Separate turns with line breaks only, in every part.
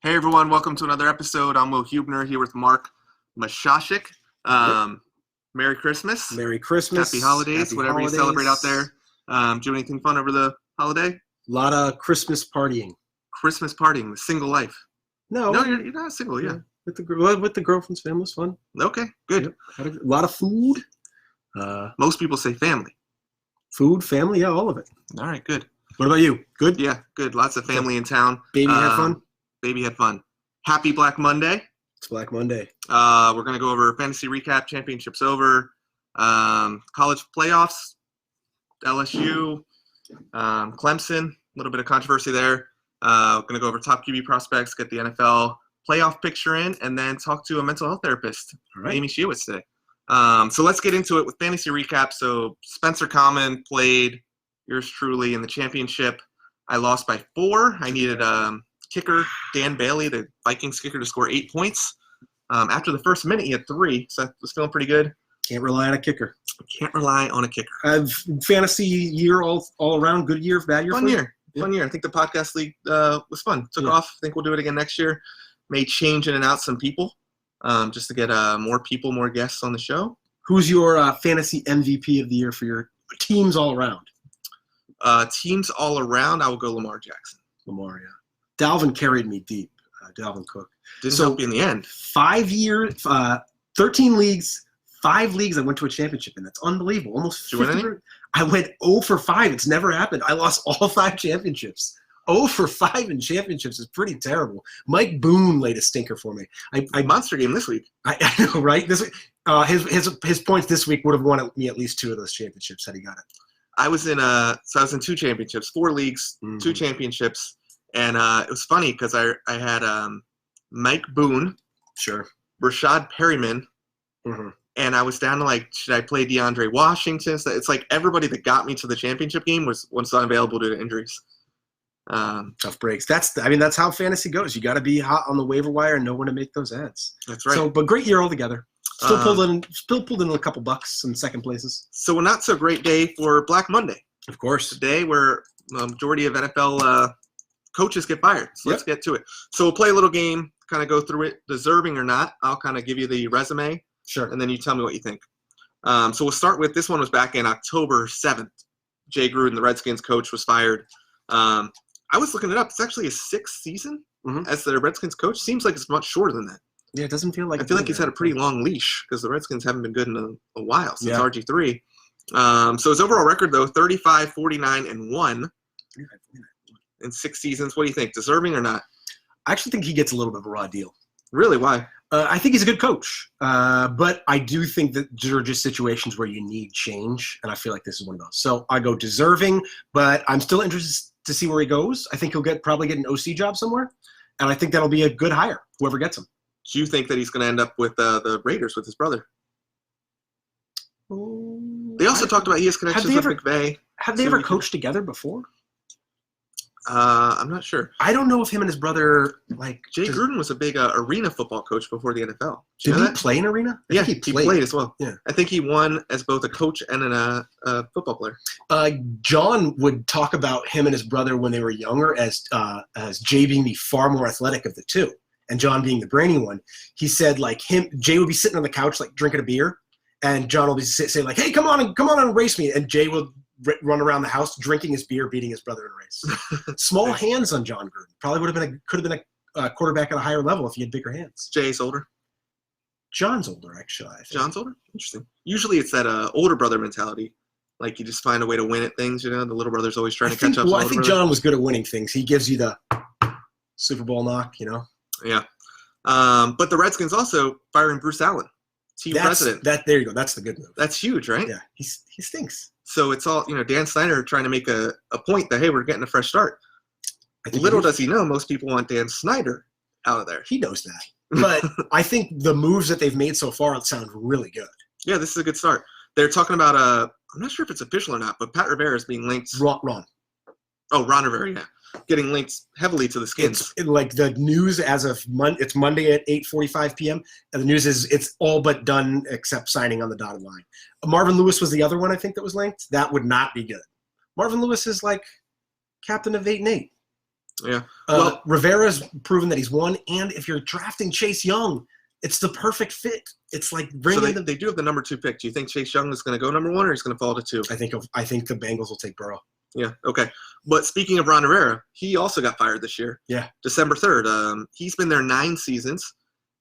Hey everyone, welcome to another episode. I'm Will Hubner here with Mark Mashashik. Merry Christmas.
Merry Christmas.
Happy holidays, whatever you celebrate out there. Do anything fun over the holiday?
A lot of Christmas partying.
Christmas partying, single life.
No,
you're not single, yeah.
With the girlfriend's family was fun.
Okay, good.
Yep. Had a lot of food.
Most people say family.
Food, family, yeah, all of it.
All right, good.
What about you? Good?
Yeah, good. Lots of family in town.
Baby had fun?
Baby had fun. Happy Black Monday.
It's Black Monday.
We're going to go over fantasy recap, championships over, college playoffs, LSU, Clemson, a little bit of controversy there. We're going to go over top QB prospects, get the NFL playoff picture in, and then talk to a mental health therapist,
All right.
Amy Schiowitz today. So let's get into it with fantasy recap. So Spencer Common played yours truly in the championship. I lost by 4. I needed kicker Dan Bailey, the Vikings kicker, to score 8 points. After the first minute, he had 3, so I was feeling pretty good.
Can't rely on a kicker.
Can't rely on a kicker.
Fantasy year all around, good year, bad year?
Fun year. Fun year. I think the podcast league was fun. Took off. I think we'll do it again next year. May change in and out some people just to get more people, more guests on the show.
Who's your fantasy MVP of the year for your teams all around?
Teams all around, I will go Lamar Jackson.
Lamar, yeah. Dalvin carried me deep. Dalvin Cook.
Didn't help you in the end.
5 years, 13 leagues, 5 leagues I went to a championship in. That's unbelievable. Almost 50.
Did you win any?
I went 0 for 5. It's never happened. I lost all 5 championships. 0 for 5 in championships is pretty terrible. Mike Boone laid a stinker for me.
Monster game this week.
I know, right? This week, his points this week would have won me at least 2 of those championships had he got it.
I was in 2 championships, 4 leagues, 2 championships. And it was funny because I had Mike Boone,
sure,
Rashad Perryman, and I was down to should I play DeAndre Washington? So it's like everybody that got me to the championship game was unavailable due to injuries.
Tough breaks. That's how fantasy goes. You got to be hot on the waiver wire and know when to make those ads.
That's right.
So, but great year altogether. Still pulled in a couple bucks in second places.
So a not so great day for Black Monday.
Of course,
a day where the majority of NFL coaches get fired. So let's get to it. So we'll play a little game, kind of go through it, deserving or not. I'll kind of give you the resume.
Sure. And
then you tell me what you think. So we'll start with, this one was back in October 7th. Jay Gruden, the Redskins coach, was fired. I was looking it up. It's actually his 6th season as the Redskins coach. Seems like it's much shorter than that.
Yeah, it doesn't feel like
I feel like he's had a pretty long leash because the Redskins haven't been good in a while since RG3. So his overall record, though, 35, 49, and 1. In 6 seasons. What do you think? Deserving or not?
I actually think he gets a little bit of a raw deal.
Really? Why?
I think he's a good coach. But I do think that there are just situations where you need change, and I feel like this is one of those. So I go deserving, but I'm still interested to see where he goes. I think he'll probably get an OC job somewhere, and I think that'll be a good hire, whoever gets him.
Do you think that he's going to end up with the Raiders with his brother? They also talked about he has connections with McVay.
Have they ever coached together before?
I'm not sure.
I don't know if him and his brother
Jay Gruden was a big arena football coach before the NFL.
Did he play in arena?
Yeah, he played as well.
Yeah,
I think he won as both a coach and a football player.
John would talk about him and his brother when they were younger as Jay being the far more athletic of the two, and John being the brainy one. He said Jay would be sitting on the couch drinking a beer, and John will be saying "Hey, come on and race me," and Jay will run around the house drinking his beer, beating his brother in a race. Small hands on John Gruden. Probably could have been a quarterback at a higher level if he had bigger hands.
Jay's older.
John's older, actually. I think.
John's older? Interesting. Usually it's that older brother mentality. Like you just find a way to win at things, The little brother's always trying to catch up.
Well, I think John was good at winning things. He gives you the Super Bowl knock,
Yeah. But the Redskins also firing Bruce Allen, team president.
There you go. That's the good move.
That's huge, right?
Yeah. He stinks.
So it's all, Dan Snyder trying to make a point that, hey, we're getting a fresh start. Little does he know, most people want Dan Snyder out of there.
He knows that. But I think the moves that they've made so far sound really good.
Yeah, this is a good start. They're talking about, I'm not sure if it's official or not, but Pat Rivera is being linked.
Ron.
Oh, Ron Rivera, yeah. Getting linked heavily to the Skins.
It's the news as of it's Monday at 8:45 p.m. And the news is it's all but done except signing on the dotted line. Marvin Lewis was the other one I think that was linked. That would not be good. Marvin Lewis is captain of 8-8.
Yeah. Well,
Rivera's proven that he's won, and if you're drafting Chase Young, it's the perfect fit. It's like
they do have the number 2 pick. Do you think Chase Young is going to go number 1 or he's going to fall to 2?
I think the Bengals will take Burrow.
Yeah. Okay. But speaking of Ron Rivera, he also got fired this year.
Yeah.
December 3rd. He's been there 9 seasons.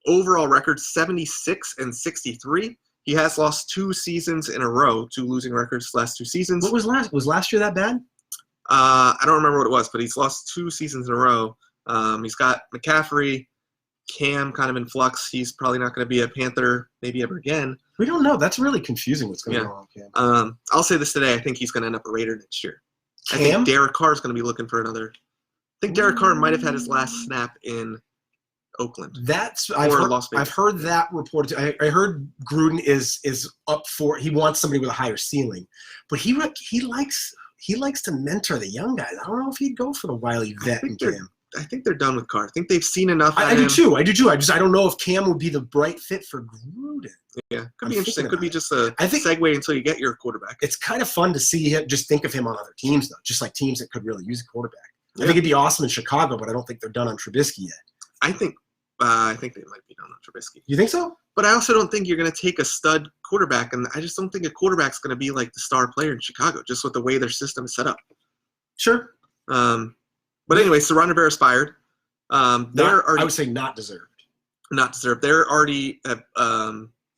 Overall record 76-63. He has lost 2 seasons in a row, 2 losing records last 2 seasons.
What was last year that bad?
I don't remember what it was, but he's lost 2 seasons in a row. He's got McCaffrey, Cam kind of in flux. He's probably not going to be a Panther maybe ever again.
We don't know. That's really confusing what's going on with
Cam. I'll say this today. I think he's going to end up a Raider next year.
Cam?
I think Derek Carr is going to be looking for another. I think Derek Carr might have had his last snap in Oakland.
I've heard that reported. I heard Gruden is up for. He wants somebody with a higher ceiling, but he likes to mentor the young guys. I don't know if he'd go for the wily vet and Cam.
I think they're done with Carr. I think they've seen enough.
I do too. I don't know if Cam would be the right fit for Gruden.
Yeah, could be interesting. Could be just a segue until you get your quarterback.
It's kind of fun to see him. Just think of him on other teams though, just like teams that could really use a quarterback. I think it'd be awesome in Chicago, but I don't think they're done on Trubisky yet.
I think they might be done on Trubisky.
You think so?
But I also don't think you're going to take a stud quarterback, and I just don't think a quarterback's going to be like the star player in Chicago, just with the way their system is set up.
Sure.
But anyway, so Ron Rivera's fired.
I would say not deserved.
Not deserved. They're already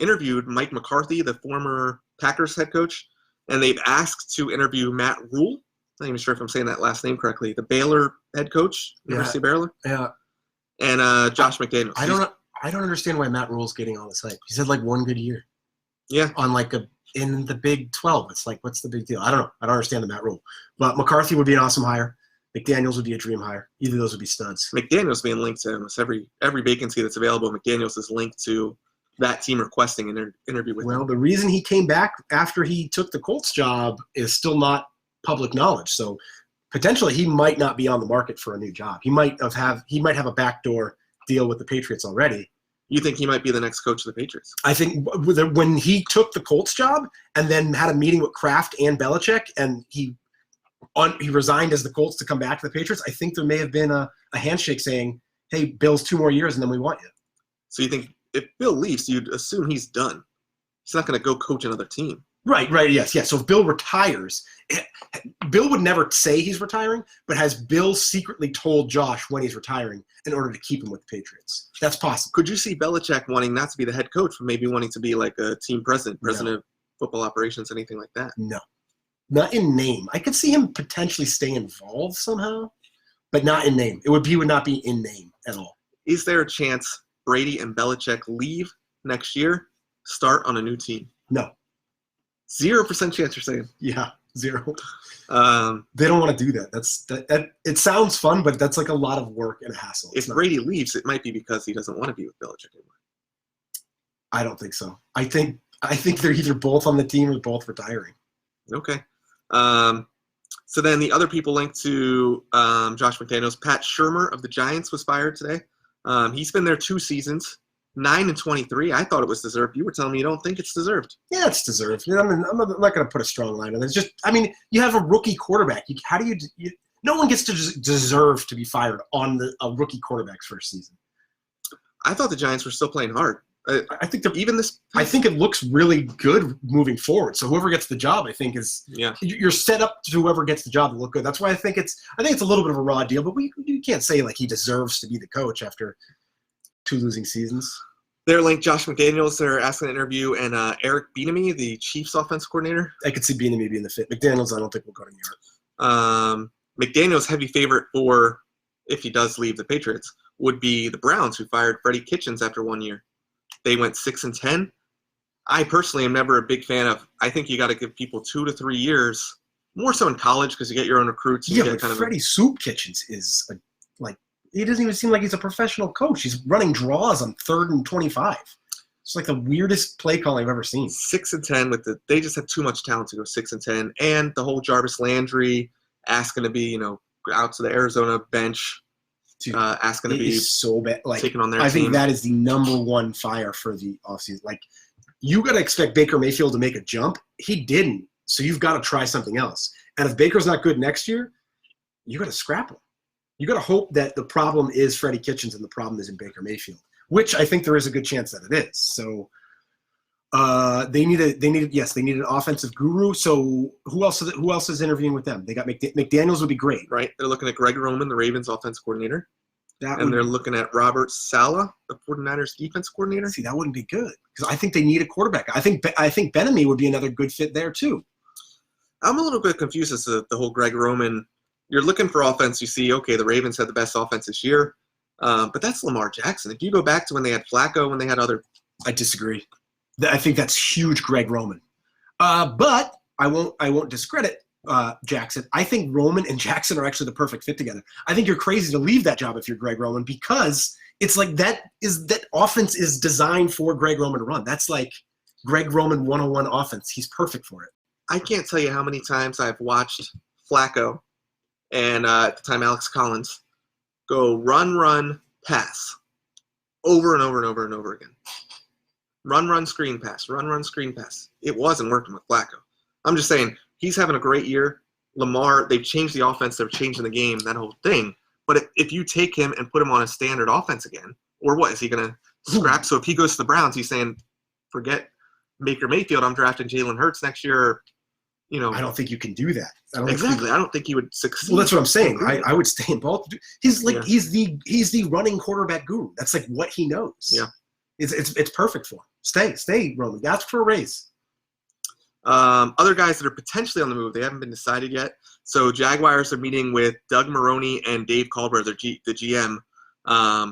interviewed Mike McCarthy, the former Packers head coach, and they've asked to interview Matt Rule. I'm not even sure if I'm saying that last name correctly. The Baylor head coach, University of Baylor.
Yeah.
And Josh McDaniels.
I don't understand why Matt Rule's getting all this hype. He's had like one good year.
Yeah.
In the Big 12. It's like, what's the big deal? I don't know. I don't understand the Matt Rule. But McCarthy would be an awesome hire. McDaniels would be a dream hire. Either of those would be studs.
McDaniels being linked to almost every vacancy that's available. McDaniels is linked to that team requesting an interview with him.
Well, the reason he came back after he took the Colts job is still not public knowledge. So potentially he might not be on the market for a new job. He might have a backdoor deal with the Patriots already.
You think he might be the next coach of the Patriots?
I think when he took the Colts job and then had a meeting with Kraft and Belichick and he resigned as the Colts to come back to the Patriots, I think there may have been a handshake saying, hey, Bill's 2 more years and then we want you.
So you think if Bill leaves, you'd assume he's done. He's not going to go coach another team.
Right, yes. So if Bill retires, Bill would never say he's retiring, but has Bill secretly told Josh when he's retiring in order to keep him with the Patriots? That's possible.
Could you see Belichick wanting not to be the head coach, but maybe wanting to be like a team president of football operations, anything like that?
No. Not in name. I could see him potentially stay involved somehow, but not in name. He would not be in name at all.
Is there a chance Brady and Belichick leave next year, start on a new team?
No.
0% chance you're saying?
Yeah, 0. They don't want to do that. It sounds fun, but that's like a lot of work and a hassle.
If Brady leaves, it might be because he doesn't want to be with Belichick anymore.
I don't think so. I think they're either both on the team or both retiring.
Okay. So then the other people linked to Josh McDaniels, Pat Shurmur of the Giants was fired today. He's been there 2 seasons, 9-23. I thought it was deserved. You were telling me you don't think it's deserved.
Yeah, it's deserved. I'm not going to put a strong line on it. It's just, you have a rookie quarterback. No one gets to deserve to be fired on a rookie quarterback's first season. I
thought the Giants were still playing hard.
I think I think it looks really good moving forward. So whoever gets the job, I think you're set up to whoever gets the job to look good. That's why I think it's a little bit of a raw deal, but you can't say like he deserves to be the coach after 2 losing seasons.
They're linked Josh McDaniels. They're asking an interview, and Eric Bieniemy, the Chiefs offense coordinator.
I could see Bieniemy being the fit. McDaniels, I don't think will go to New York.
McDaniels' heavy favorite for if he does leave the Patriots would be the Browns, who fired Freddie Kitchens after 1 year. They went 6-10. I personally am never a big fan of. I think you got to give people 2 to 3 years, more so in college because you get your own recruits.
Yeah, but Freddie Soup Kitchens is he doesn't even seem like he's a professional coach. He's running draws on 3rd and 25. It's like the weirdest play call I've ever seen.
6-10 they just have too much talent to go 6-10, and the whole Jarvis Landry asking to be out to the Arizona bench.
Dude,
asking to be
so bad.
Taking on their
I
team.
think that is the number one fire for the offseason. Like, you got to expect Baker Mayfield to make a jump. He didn't, so you've got to try something else. And if Baker's not good next year, you got to scrap him. You got to hope that the problem is Freddie Kitchens and the problem isn't Baker Mayfield, which I think there is a good chance that it is. So they needed an offensive guru. So who else is interviewing with them? They got McDaniels would be great.
Right. They're looking at Greg Roman, the Ravens offense coordinator. They're looking at Robert Saleh, the 49ers defense coordinator.
See, that wouldn't be good because I think they need a quarterback. I think Ben-Ami would be another good fit there too.
I'm a little bit confused as to the whole Greg Roman. You're looking for offense. You see, okay, the Ravens had the best offense this year, but that's Lamar Jackson. If you go back to when they had Flacco, when they had other,
I disagree. I think that's huge, Greg Roman. But I won't discredit Jackson. I think Roman and Jackson are actually the perfect fit together. I think you're crazy to leave that job if you're Greg Roman because it's like that offense is designed for Greg Roman to run. That's like Greg Roman 101 offense. He's perfect for it.
I can't tell you how many times I've watched Flacco and at the time Alex Collins go run, pass over and over and over and over again. Run, screen pass, run, screen pass. It wasn't working with Flacco. I'm just saying, he's having a great year. Lamar, they've changed the offense. They're changing the game, that whole thing. But if you take him and put him on a standard offense again, or what, is he going to scrap? So if he goes to the Browns, he's saying, forget Baker Mayfield. I'm drafting Jalen Hurts next year. You know,
I don't think you can do that. I
don't think he would succeed.
Well, that's what I'm saying. I would stay in Baltimore. He's the running quarterback guru. That's like what he knows.
Yeah.
It's perfect for him. Stay, Roman. Ask for a raise.
Other guys that are potentially on the move, they haven't been decided yet. So Jaguars are meeting with Doug Maroney and Dave Culver, the GM,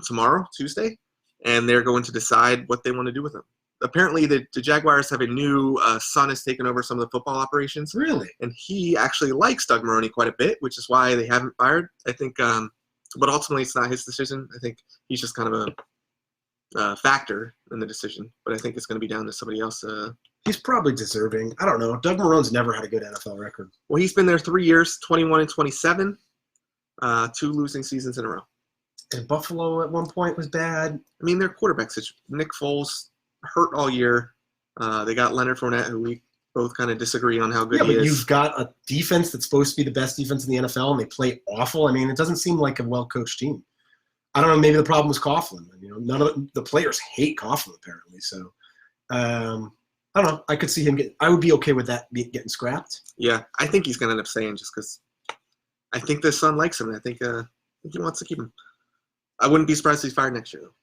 tomorrow, Tuesday, and they're going to decide what they want to do with him. Apparently, the Jaguars have a new son has taken over some of the football operations.
Really?
And he actually likes Doug Maroney quite a bit, which is why they haven't fired. I think, but ultimately it's not his decision. I think he's just kind of a factor in the decision. But I think it's going to be down to somebody else.
He's probably deserving. I don't know. Doug Marone's never had a good NFL record.
Well, he's been there 3 years, 21-27, 2 losing seasons in a row.
And Buffalo at one point was bad.
I mean, their quarterbacks, Nick Foles, hurt all year. They got Leonard Fournette, who we both kind of disagree on how good he is. Yeah, but
you've got a defense that's supposed to be the best defense in the NFL, and they play awful. I mean, it doesn't seem like a well-coached team. I don't know. Maybe the problem was Coughlin. None of the players hate Coughlin apparently. So, I don't know. I could see him I would be okay with that getting scrapped.
Yeah, I think he's going to end up staying just because I think the son likes him. And I think he wants to keep him. I wouldn't be surprised if he's fired next year, though.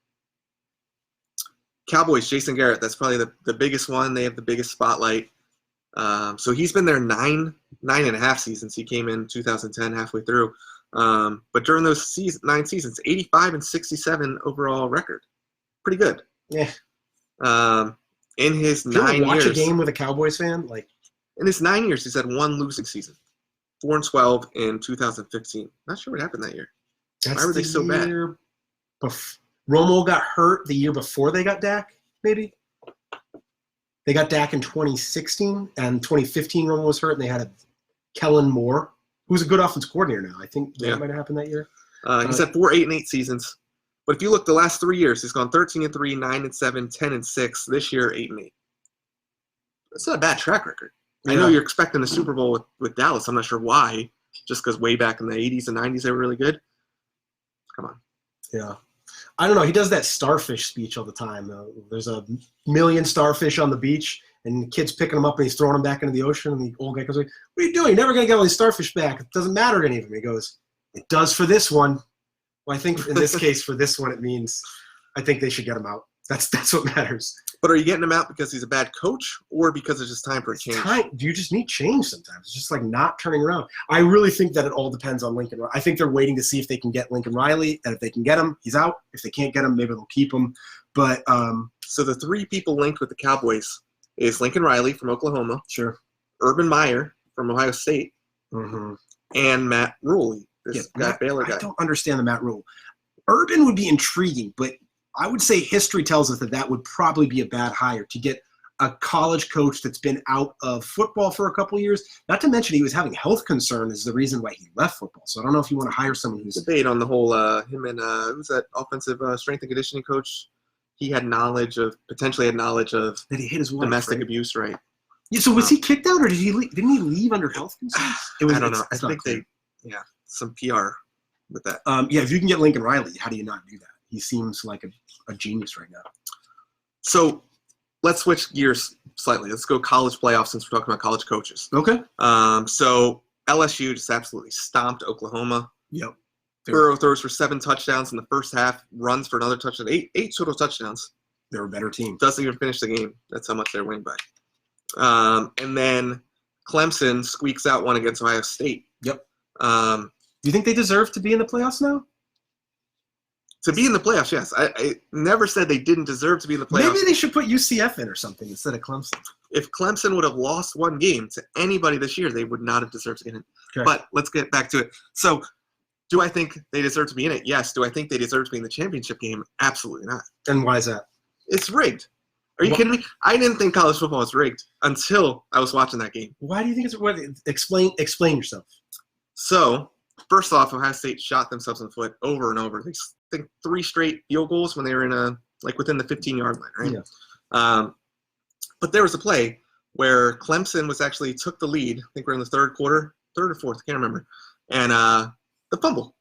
Cowboys, Jason Garrett. That's probably the biggest one. They have the biggest spotlight. So he's been there nine and a half seasons. He came in 2010, halfway through. But during those 9 seasons, 85-67 overall record. Pretty good.
Yeah.
In his 9 years.
Watch a game with a Cowboys fan?
In his 9 years, he's had 1 losing season. 4-12 in 2015. Not sure what happened that year. Why were they so bad?
Romo got hurt the year before they got Dak, maybe? They got Dak in 2016, and 2015 Romo was hurt, and they had Kellen Moore, who's a good offense coordinator now. I think that might have happened that year.
He's had 4 8-8 seasons. But if you look the last 3 years, he's gone 13-3, 9-7, 10-6. This year, 8-8. That's not a bad track record. Yeah. I know you're expecting a Super Bowl with Dallas. I'm not sure why. Just because way back in the 80s and 90s they were really good. Come on.
Yeah. I don't know. He does that starfish speech all the time. There's a million starfish on the beach, and the kid's picking them up, and he's throwing them back into the ocean. And the old guy goes like, "What are you doing? You're never going to get all these starfish back. It doesn't matter to any of them." He goes, "It does for this one." Well, I think in this case, for this one, it means I think they should get him out. That's what matters.
But are you getting him out because he's a bad coach or because it's just time for a change?
You just need change sometimes. It's just like not turning around. I really think that it all depends on Lincoln. I think they're waiting to see if they can get Lincoln Riley, and if they can get him, he's out. If they can't get him, maybe they'll keep him. But
so the 3 people linked with the Cowboys is Lincoln Riley from Oklahoma,
sure,
Urban Meyer from Ohio State, and Matt Rule. Baylor guy.
I don't understand the Matt Rule. Urban would be intriguing, but I would say history tells us that would probably be a bad hire to get a college coach that's been out of football for a couple of years. Not to mention he was having health concerns is the reason why he left football. So I don't know if you want to hire someone who's
debate on the whole him and who's that offensive strength and conditioning coach? He had potentially had knowledge of
that he hit his wife,
domestic abuse, right?
Yeah. So was he kicked out, or did he leave? Didn't he leave under health concerns?
I don't know. I think some PR with that.
Yeah, if you can get Lincoln Riley, how do you not do that? He seems like a genius right now.
So let's switch gears slightly. Let's go college playoffs since we're talking about college coaches.
Okay.
So LSU just absolutely stomped Oklahoma.
Yep.
Burrow throws for 7 touchdowns in the first half, runs for another touchdown, eight total touchdowns.
They're a better team.
Doesn't even finish the game. That's how much they're winning by. And then Clemson squeaks out one against Ohio State.
Yep.
Do
you think they deserve to be in the playoffs now?
To be in the playoffs, yes. I never said they didn't deserve to be in the playoffs.
Maybe they should put UCF in or something instead of Clemson.
If Clemson would have lost one game to anybody this year, they would not have deserved to get in.
Okay.
But let's get back to it. So do I think they deserve to be in it? Yes. Do I think they deserve to be in the championship game? Absolutely not.
And why is that?
It's rigged. Are you kidding me? I didn't think college football was rigged until I was watching that game.
Why do you think it's rigged? Explain yourself.
So, first off, Ohio State shot themselves in the foot over and over. They think 3 straight field goals when they were in within the 15-yard line, right?
Yeah.
But there was a play where Clemson took the lead. I think we're in the third or fourth, I can't remember. And the fumble.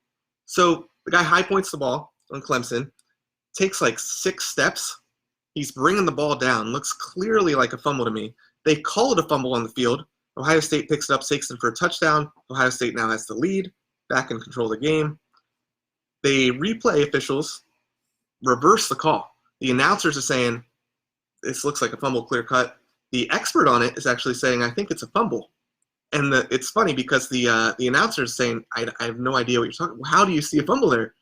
So the guy high points the ball on Clemson, takes like 6 steps. He's bringing the ball down. Looks clearly like a fumble to me. They call it a fumble on the field. Ohio State picks it up, takes it for a touchdown. Ohio State now has the lead, back in control of the game. The replay officials reverse the call. The announcers are saying, this looks like a fumble, clear cut. The expert on it is actually saying, I think it's a fumble. And it's funny because the announcer is saying, I have no idea what you're talking about. How do you see a fumble there?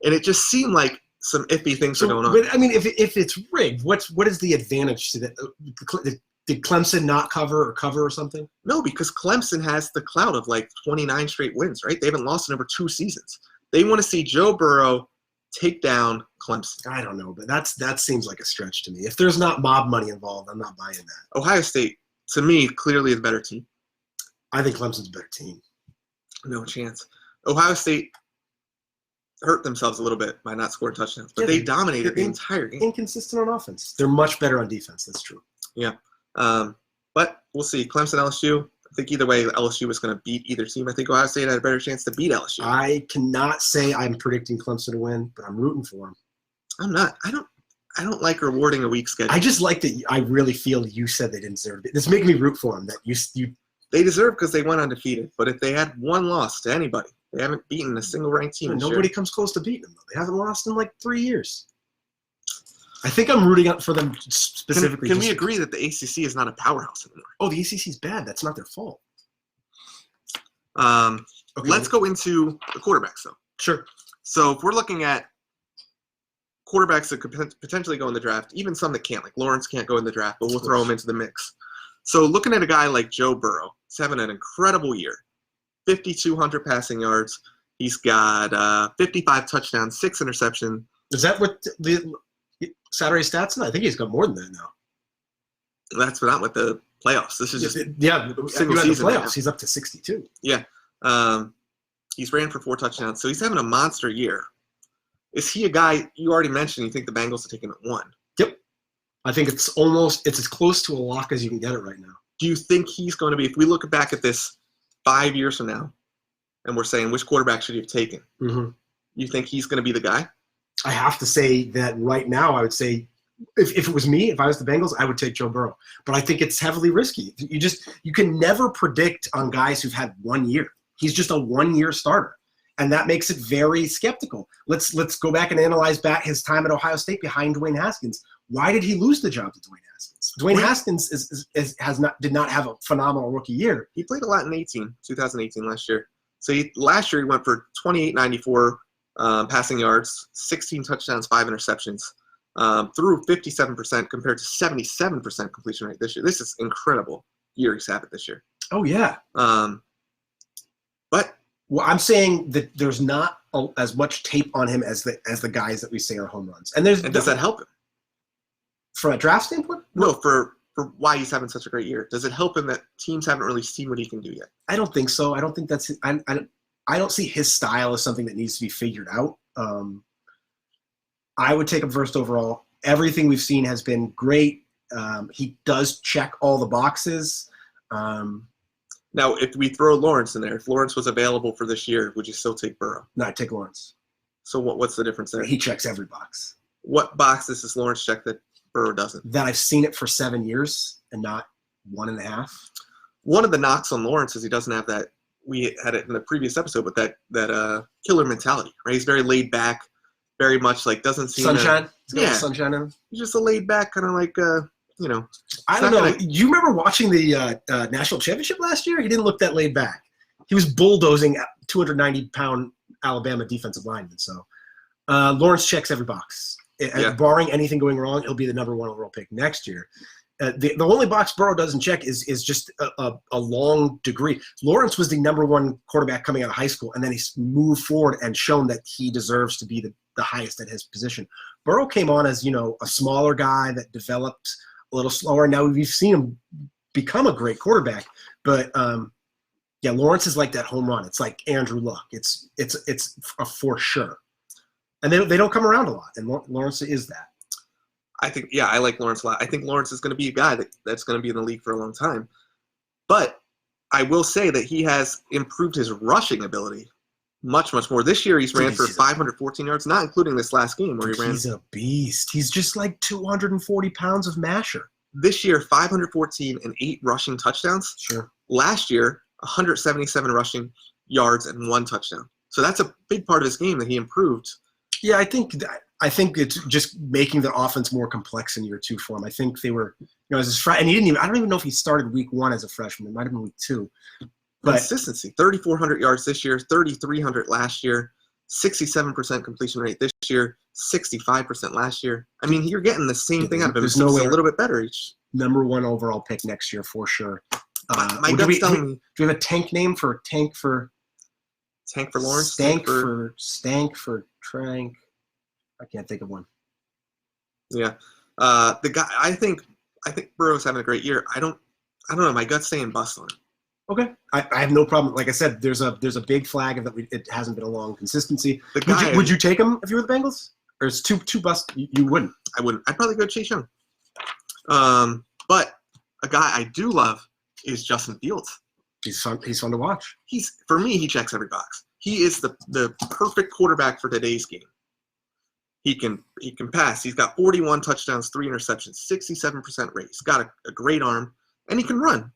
And it just seemed like some iffy things are going on.
But I mean, if it's rigged, what is the advantage to that? Did Clemson not cover or something?
No, because Clemson has the clout of like 29 straight wins, right? They haven't lost in over 2 seasons. They want to see Joe Burrow take down Clemson.
I don't know, but that seems like a stretch to me. If there's not mob money involved, I'm not buying that.
Ohio State, to me, clearly is a better team.
I think Clemson's a better team.
No chance. Ohio State hurt themselves a little bit by not scoring touchdowns, but they dominated the entire game.
Inconsistent on offense. They're much better on defense. That's true.
Yeah. But we'll see. Clemson, LSU. I think either way, LSU was going to beat either team. I think Ohio State had a better chance to beat LSU.
I cannot say I'm predicting Clemson to win, but I'm rooting for them.
I'm not. I don't like rewarding a weak schedule.
I just like that. I really feel you said they didn't deserve it. It's making me root for them. That you.
They deserve because they went undefeated. But if they had one loss to anybody, they haven't beaten a single ranked team.
Nobody comes close to beating them. Though. They haven't lost in like 3 years. I think I'm rooting out for them specifically.
Can we agree that the ACC is not a powerhouse anymore?
Oh, the ACC is bad. That's not their fault.
Okay. Let's go into the quarterbacks, though.
Sure.
So if we're looking at quarterbacks that could potentially go in the draft, even some that can't, like Lawrence can't go in the draft, but we'll throw him into the mix. So looking at a guy like Joe Burrow, he's having an incredible year. 5,200 passing yards. He's got 55 touchdowns, 6 interceptions.
Is that what the Saturday stats? I think he's got more than that now.
That's not with the playoffs. This is just
single season. The playoffs, he's up to 62.
Yeah. He's ran for 4 touchdowns, so he's having a monster year. Is he a guy you already mentioned you think the Bengals are taking at 1?
Yep. I think it's as close to a lock as you can get it right now.
Do you think he's going to be, if we look back at this 5 years from now, and we're saying which quarterback should you have taken, you think he's going to be the guy?
I have to say that right now, I would say if it was me, if I was the Bengals, I would take Joe Burrow. But I think it's heavily risky. You can never predict on guys who've had 1 year. He's just a 1-year starter. And that makes it very skeptical. Let's go back and analyze back his time at Ohio State behind Dwayne Haskins. Why did he lose the job to Dwayne Haskins? Dwayne Haskins did not have a phenomenal rookie year.
He played a lot in 2018 last year. So last year he went for 2894 passing yards, 16 touchdowns, 5 interceptions, threw 57% compared to 77% completion rate this year. This is incredible year he's having this year.
Oh yeah.
But
well, I'm saying that there's not as much tape on him as the guys that we say are home runs. And does
that help him?
From a draft standpoint?
No, for why he's having such a great year. Does it help him that teams haven't really seen what he can do yet?
I don't think so. I don't think that's – I don't see his style as something that needs to be figured out. I would take him first overall. Everything we've seen has been great. He does check all the boxes.
Now, if we throw Lawrence in there, if Lawrence was available for this year, would you still take Burrow?
No, I'd take Lawrence.
So what's the difference there?
He checks every box.
What boxes does Lawrence check that Burrow doesn't?
That I've seen it for 7 years and not 1.5.
One of the knocks on Lawrence is he doesn't have that. We had it in the previous episode, but that killer mentality, right? He's very laid back, very much like doesn't seem
Sunshine.
Yeah,
sunshine in him.
he's just a laid back kind of like
I don't know. You remember watching the national championship last year? He didn't look that laid back. He was bulldozing 290-pound Alabama defensive lineman. So Lawrence checks every box. Barring anything going wrong, he'll be the number 1 overall pick next year. The only box Burrow doesn't check is just a long degree. Lawrence was the number 1 quarterback coming out of high school, and then he's moved forward and shown that he deserves to be the highest at his position. Burrow came on as, a smaller guy that developed a little slower. Now we've seen him become a great quarterback, but Lawrence is like that home run. It's like Andrew Luck. It's a for sure, and they don't come around a lot, and Lawrence is that.
I think, I like Lawrence a lot. I think Lawrence is going to be a guy that's going to be in the league for a long time. But I will say that he has improved his rushing ability much, much more. This year he's ran for 514 yards, not including this last game where he ran.
He's a beast. He's just like 240 pounds of masher.
This year, 514 and 8 rushing touchdowns.
Sure.
Last year, 177 rushing yards and 1 touchdown. So that's a big part of his game that he improved.
Yeah, I think it's just making the offense more complex in year 2 for him. I think they were, as his and he didn't even. I don't even know if he started week 1 as a freshman. It might have been week 2. But
consistency: 3,400 yards this year, 3,300 last year, 67% completion rate this year, 65% last year. I mean, you're getting the same thing out of him. It's a little bit better each.
Number 1 overall pick next year for sure.
My gut's telling me.
Do we have a tank name for tank for?
Tank for Lawrence.
Stank for Trank. I can't think of one.
Yeah, the guy. I think Burrow's having a great year. I don't know. My gut's saying bust on him.
Okay, I have no problem. Like I said, there's a big flag of that. It hasn't been a long consistency. Would you take him if you were the Bengals? Or it's too bust? You wouldn't.
I wouldn't. I'd probably go Chase Young. But a guy I do love is Justin Fields.
He's fun to watch.
For me, he checks every box. He is the perfect quarterback for today's game. He can pass. He's got 41 touchdowns, 3 interceptions, 67% rate. He's got a great arm, and he can run.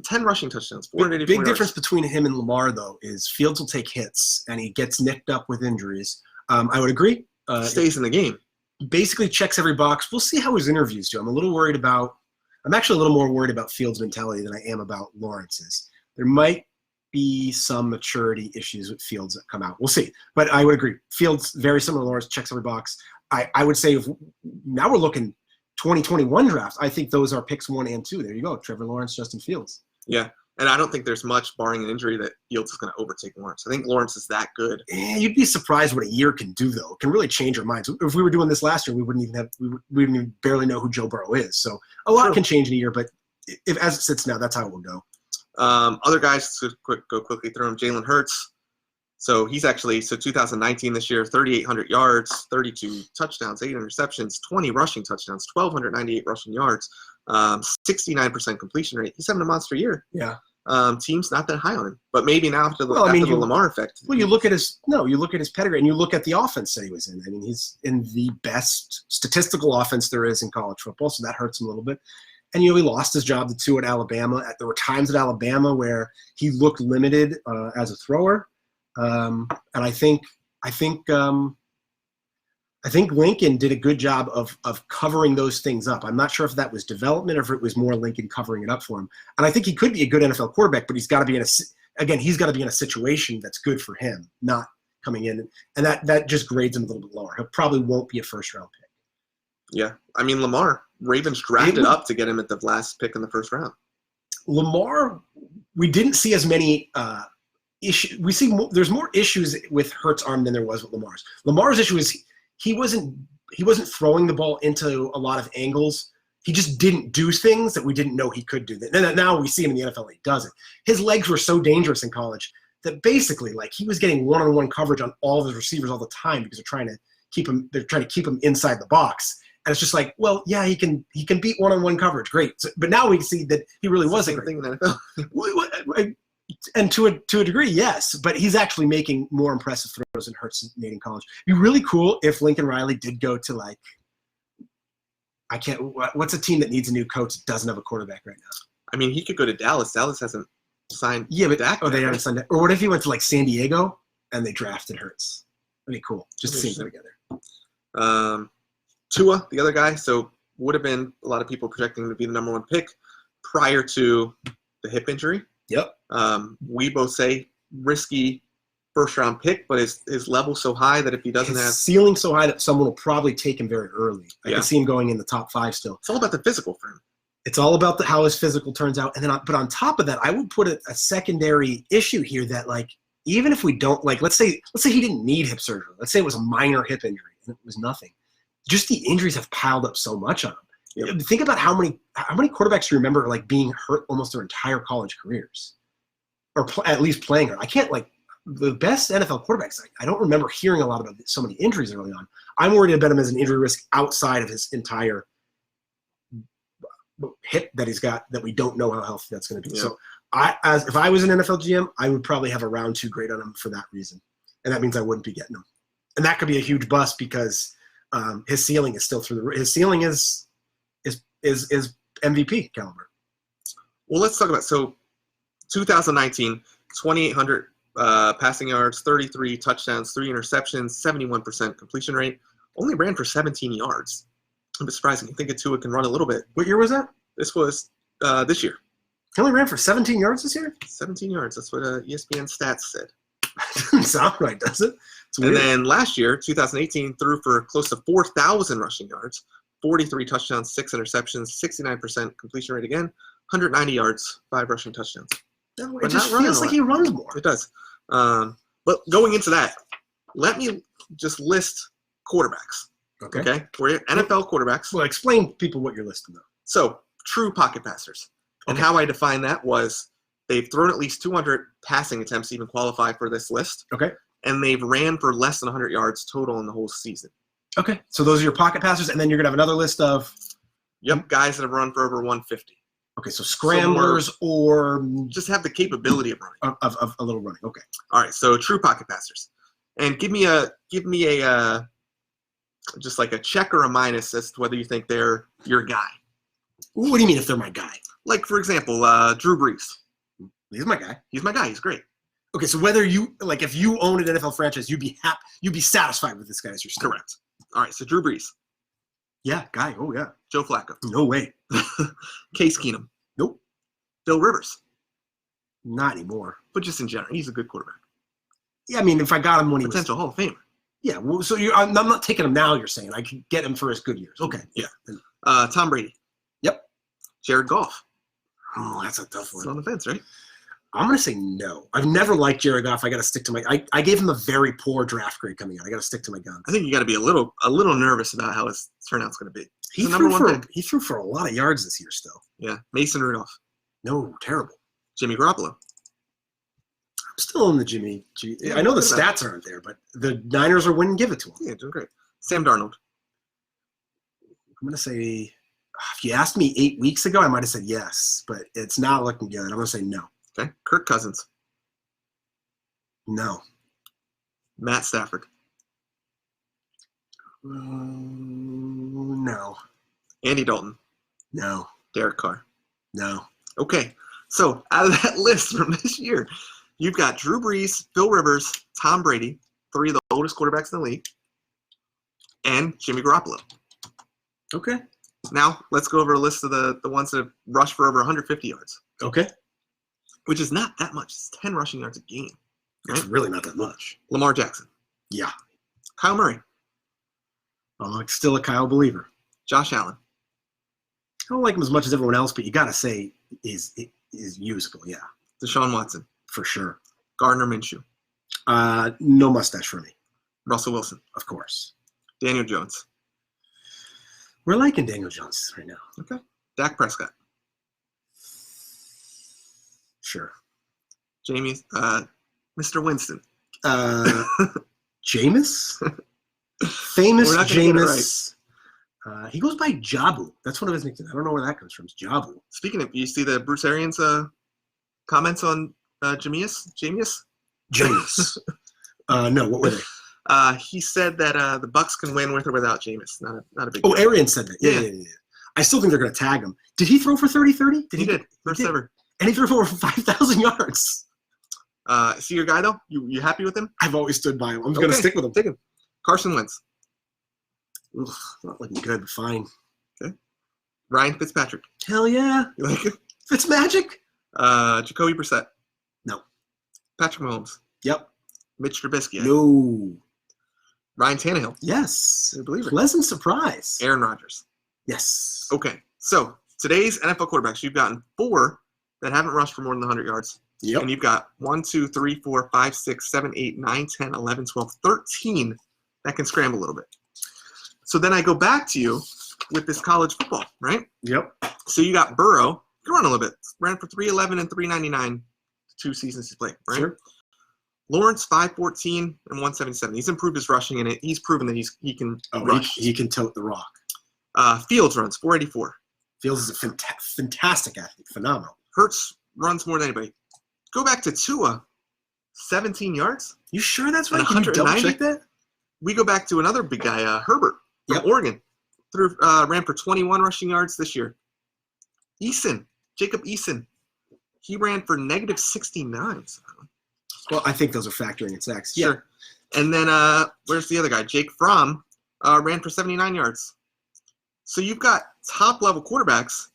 10 rushing touchdowns, 484
Big
yards.
difference between him and Lamar, though, is Fields will take hits, and he gets nicked up with injuries. I would agree.
Stays in the game.
Basically checks every box. We'll see how his interviews do. I'm actually a little more worried about Fields' mentality than I am about Lawrence's. There might be some maturity issues with Fields that come out. We'll see. But I would agree. Fields, very similar to Lawrence, checks every box. I would say now we're looking 2021 draft. I think those are picks 1 and 2. There you go. Trevor Lawrence, Justin Fields.
Yeah. And I don't think there's much, barring an injury, that Fields is going to overtake Lawrence. I think Lawrence is that good.
You'd be surprised what a year can do, though. It can really change our minds. If we were doing this last year, we wouldn't even barely know who Joe Burrow is. So a lot can change in a year, but as it sits now, that's how it will go.
Other guys, to go quickly through them. Jalen Hurts. So he's 2019 this year, 3,800 yards, 32 touchdowns, 8 interceptions, 20 rushing touchdowns, 1,298 rushing yards, 69% completion rate. He's having a monster year.
Yeah.
Team's not that high on him, but maybe now after the Lamar effect.
Well, you look at his pedigree, and you look at the offense that he was in. I mean, he's in the best statistical offense there is in college football, so that hurts him a little bit. And he lost his job to 2 at Alabama. There were times at Alabama where he looked limited as a thrower, and I think Lincoln did a good job of covering those things up. I'm not sure if that was development or if it was more Lincoln covering it up for him. And I think he could be a good NFL quarterback, but he's got to be in a situation that's good for him, not coming in, and that just grades him a little bit lower. He probably won't be a first-round pick.
Yeah, I mean Lamar. Ravens drafted up to get him at the last pick in the first round.
Lamar, we didn't see as many issues. We see there's more issues with Hurts' arm than there was with Lamar's. Lamar's issue is he wasn't throwing the ball into a lot of angles. He just didn't do things that we didn't know he could do. Now we see him in the NFL. He does it. His legs were so dangerous in college that basically, he was getting one-on-one coverage on all of his receivers all the time because they're trying to keep him inside the box. And it's just like, well, yeah, he can beat one-on-one coverage, great. So, but now we see that he really was a great
thing in the NFL.
And to a degree, yes, but he's actually making more impressive throws than Hurts made in college. It'd be really cool if Lincoln Riley did go to like, what's a team that needs a new coach that doesn't have a quarterback right now?
I mean, he could go to Dallas. Dallas hasn't signed.
Yeah, but
Dak.
They haven't signed. Or what if he went to like San Diego and they drafted Hurts? That'd be cool, just to see them together.
Tua, the other guy, so would have been a lot of people projecting him to be the number 1 pick prior to the hip injury.
Yep.
We both say risky first-round pick, but his level so high that if he doesn't have
ceiling so high that someone will probably take him very early. I can see him going in the top 5 still.
It's all about the physical for him.
It's all about how his physical turns out, and then but on top of that, I would put a secondary issue here that like even if we don't like, let's say he didn't need hip surgery. Let's say it was a minor hip injury and it was nothing. Just the injuries have piled up so much on him. Yep. Think about how many quarterbacks you remember like being hurt almost their entire college careers, or at least playing hurt. I can't like the best NFL quarterbacks. I don't remember hearing a lot about so many injuries early on. I'm worried about him as an injury risk outside of his entire hip that he's got that we don't know how healthy that's going to be. Yeah. So if I was an NFL GM, I would probably have a round 2 grade on him for that reason, and that means I wouldn't be getting him. And that could be a huge bust because his ceiling is still through the roof. His ceiling is MVP caliber.
Well, let's talk about 2019, 2,800 passing yards, 33 touchdowns, 3 interceptions, 71% completion rate. Only ran for 17 yards. A bit surprising. You think a Tua can run a little bit.
What year was that?
This was this year.
He only ran for 17 yards this year?
17 yards. That's what ESPN stats said.
Doesn't sound right, does it?
And then last year, 2018, threw for close to 4,000 rushing yards, 43 touchdowns, 6 interceptions, 69% completion rate again, 190 yards, 5 rushing touchdowns.
No, it just feels like he runs more.
It does. But going into that, let me just list quarterbacks. Okay? For you, NFL quarterbacks.
Well, explain to people what you're listing, though.
So, true pocket passers. And how I define that was they've thrown at least 200 passing attempts to even qualify for this list.
Okay.
And they've ran for less than 100 yards total in the whole season.
Okay. So those are your pocket passers, and then you're going to have another list of?
Yep, guys that have run for over 150.
Okay, so scramblers or
just have the capability of running.
Of a little running. Okay.
All right, so true pocket passers. And give me a just like a check or a minus as to whether you think they're your guy.
What do you mean if they're my guy?
Like, for example, Drew Brees.
He's my guy.
He's my guy. He's great.
Okay, so whether you like, if you own an NFL franchise, you'd be satisfied with this guy as your starter.
Correct. All right, so Drew Brees.
Yeah, guy. Oh yeah.
Joe Flacco.
No way.
Case Keenum.
Nope.
Phil Rivers.
Not anymore.
But just in general, he's a good quarterback.
Yeah, I mean, if I got him when he was
potential Hall of Famer.
Yeah, well, so I'm not taking him now. You're saying I could get him for his good years. Okay.
Yeah. Tom Brady.
Yep.
Jared Goff.
Oh, that's a tough one.
It's on the fence, right?
I'm going to say no. I've never liked Jared Goff. I got to stick to I gave him a very poor draft grade coming out. I got to stick to my guns.
I think you got to be a little nervous about how his turnout's going to be.
He threw for a lot of yards this year still.
Yeah. Mason Rudolph.
No, terrible.
Jimmy Garoppolo.
I'm still in the Jimmy. I know the stats aren't there, but the Niners are winning. Give it to him.
Yeah, doing great. Sam Darnold.
I'm going to say, if you asked me 8 weeks ago, I might have said yes, but it's not looking good. I'm going to say no.
Okay. Kirk Cousins.
No.
Matt Stafford.
No.
Andy Dalton.
No.
Derek Carr.
No.
Okay. So out of that list from this year, you've got Drew Brees, Phil Rivers, Tom Brady, 3 of the oldest quarterbacks in the league, and Jimmy Garoppolo.
Okay.
Now let's go over a list of the ones that have rushed for over 150 yards.
Okay.
Which is not that much. It's 10 rushing yards a game.
Right? It's really not that much.
Lamar Jackson.
Yeah.
Kyle Murray.
I'm still a Kyle believer.
Josh Allen.
I don't like him as much as everyone else, but you got to say is usable, yeah.
Deshaun Watson.
For sure.
Gardner Minshew.
No mustache for me.
Russell Wilson.
Of course.
Daniel Jones.
We're liking Daniel Jones right now.
Okay. Dak Prescott.
Sure.
Jamie, Mr. Winston.
Jameis? Famous Jameis. He goes by Jabu. That's one of his nicknames. I don't know where that comes from. It's Jabu.
Speaking of, you see the Bruce Arians comments on Jameis?
Jameis. No, what were they?
He said that the Bucks can win with or without Jameis. Not a big
Oh,
deal.
Arians said that. Yeah. I still think they're going to tag him. Did he throw for 30-30?
He did. First ever.
And he threw for over 5,000 yards.
See your guy, though? You happy with him?
I've always stood by him. I'm going to stick with him.
Take him. Carson Wentz.
Ugh, not looking good, but fine.
Okay. Ryan Fitzpatrick.
Hell yeah.
You like it?
Fitzmagic?
Jacoby Brissett.
No.
Patrick Mahomes.
Yep.
Mitch Trubisky.
No.
Ryan Tannehill.
Yes.
I believe it.
Pleasant surprise.
Aaron Rodgers.
Yes.
Okay. So today's NFL quarterbacks, you've gotten 4 that haven't rushed for more than 100 yards.
Yep.
And you've got 1, 2, 3, 4, 5, 6, 7, 8, 9, 10, 11, 12, 13 that can scramble a little bit. So then I go back to you with this college football, right?
Yep.
So you got Burrow. He run a little bit. Ran for 311 and 399 2 seasons he's played, right?
Sure.
Lawrence 514 and 177. He's improved his rushing in it. He's proven that he can rush.
He can tote the rock.
Fields runs 484.
Fields is a fantastic athlete. Phenomenal.
Hurts runs more than anybody. Go back to Tua, 17 yards.
You sure that's right?
And
Can you double
190?
check that?
We go back to another big guy, Herbert from Oregon. Ran for 21 rushing yards this year. Jacob Eason, he ran for negative 69.
Well, I think those are factoring in sacks.
Sure. Yeah. And then where's the other guy? Jake Fromm ran for 79 yards. So you've got top-level quarterbacks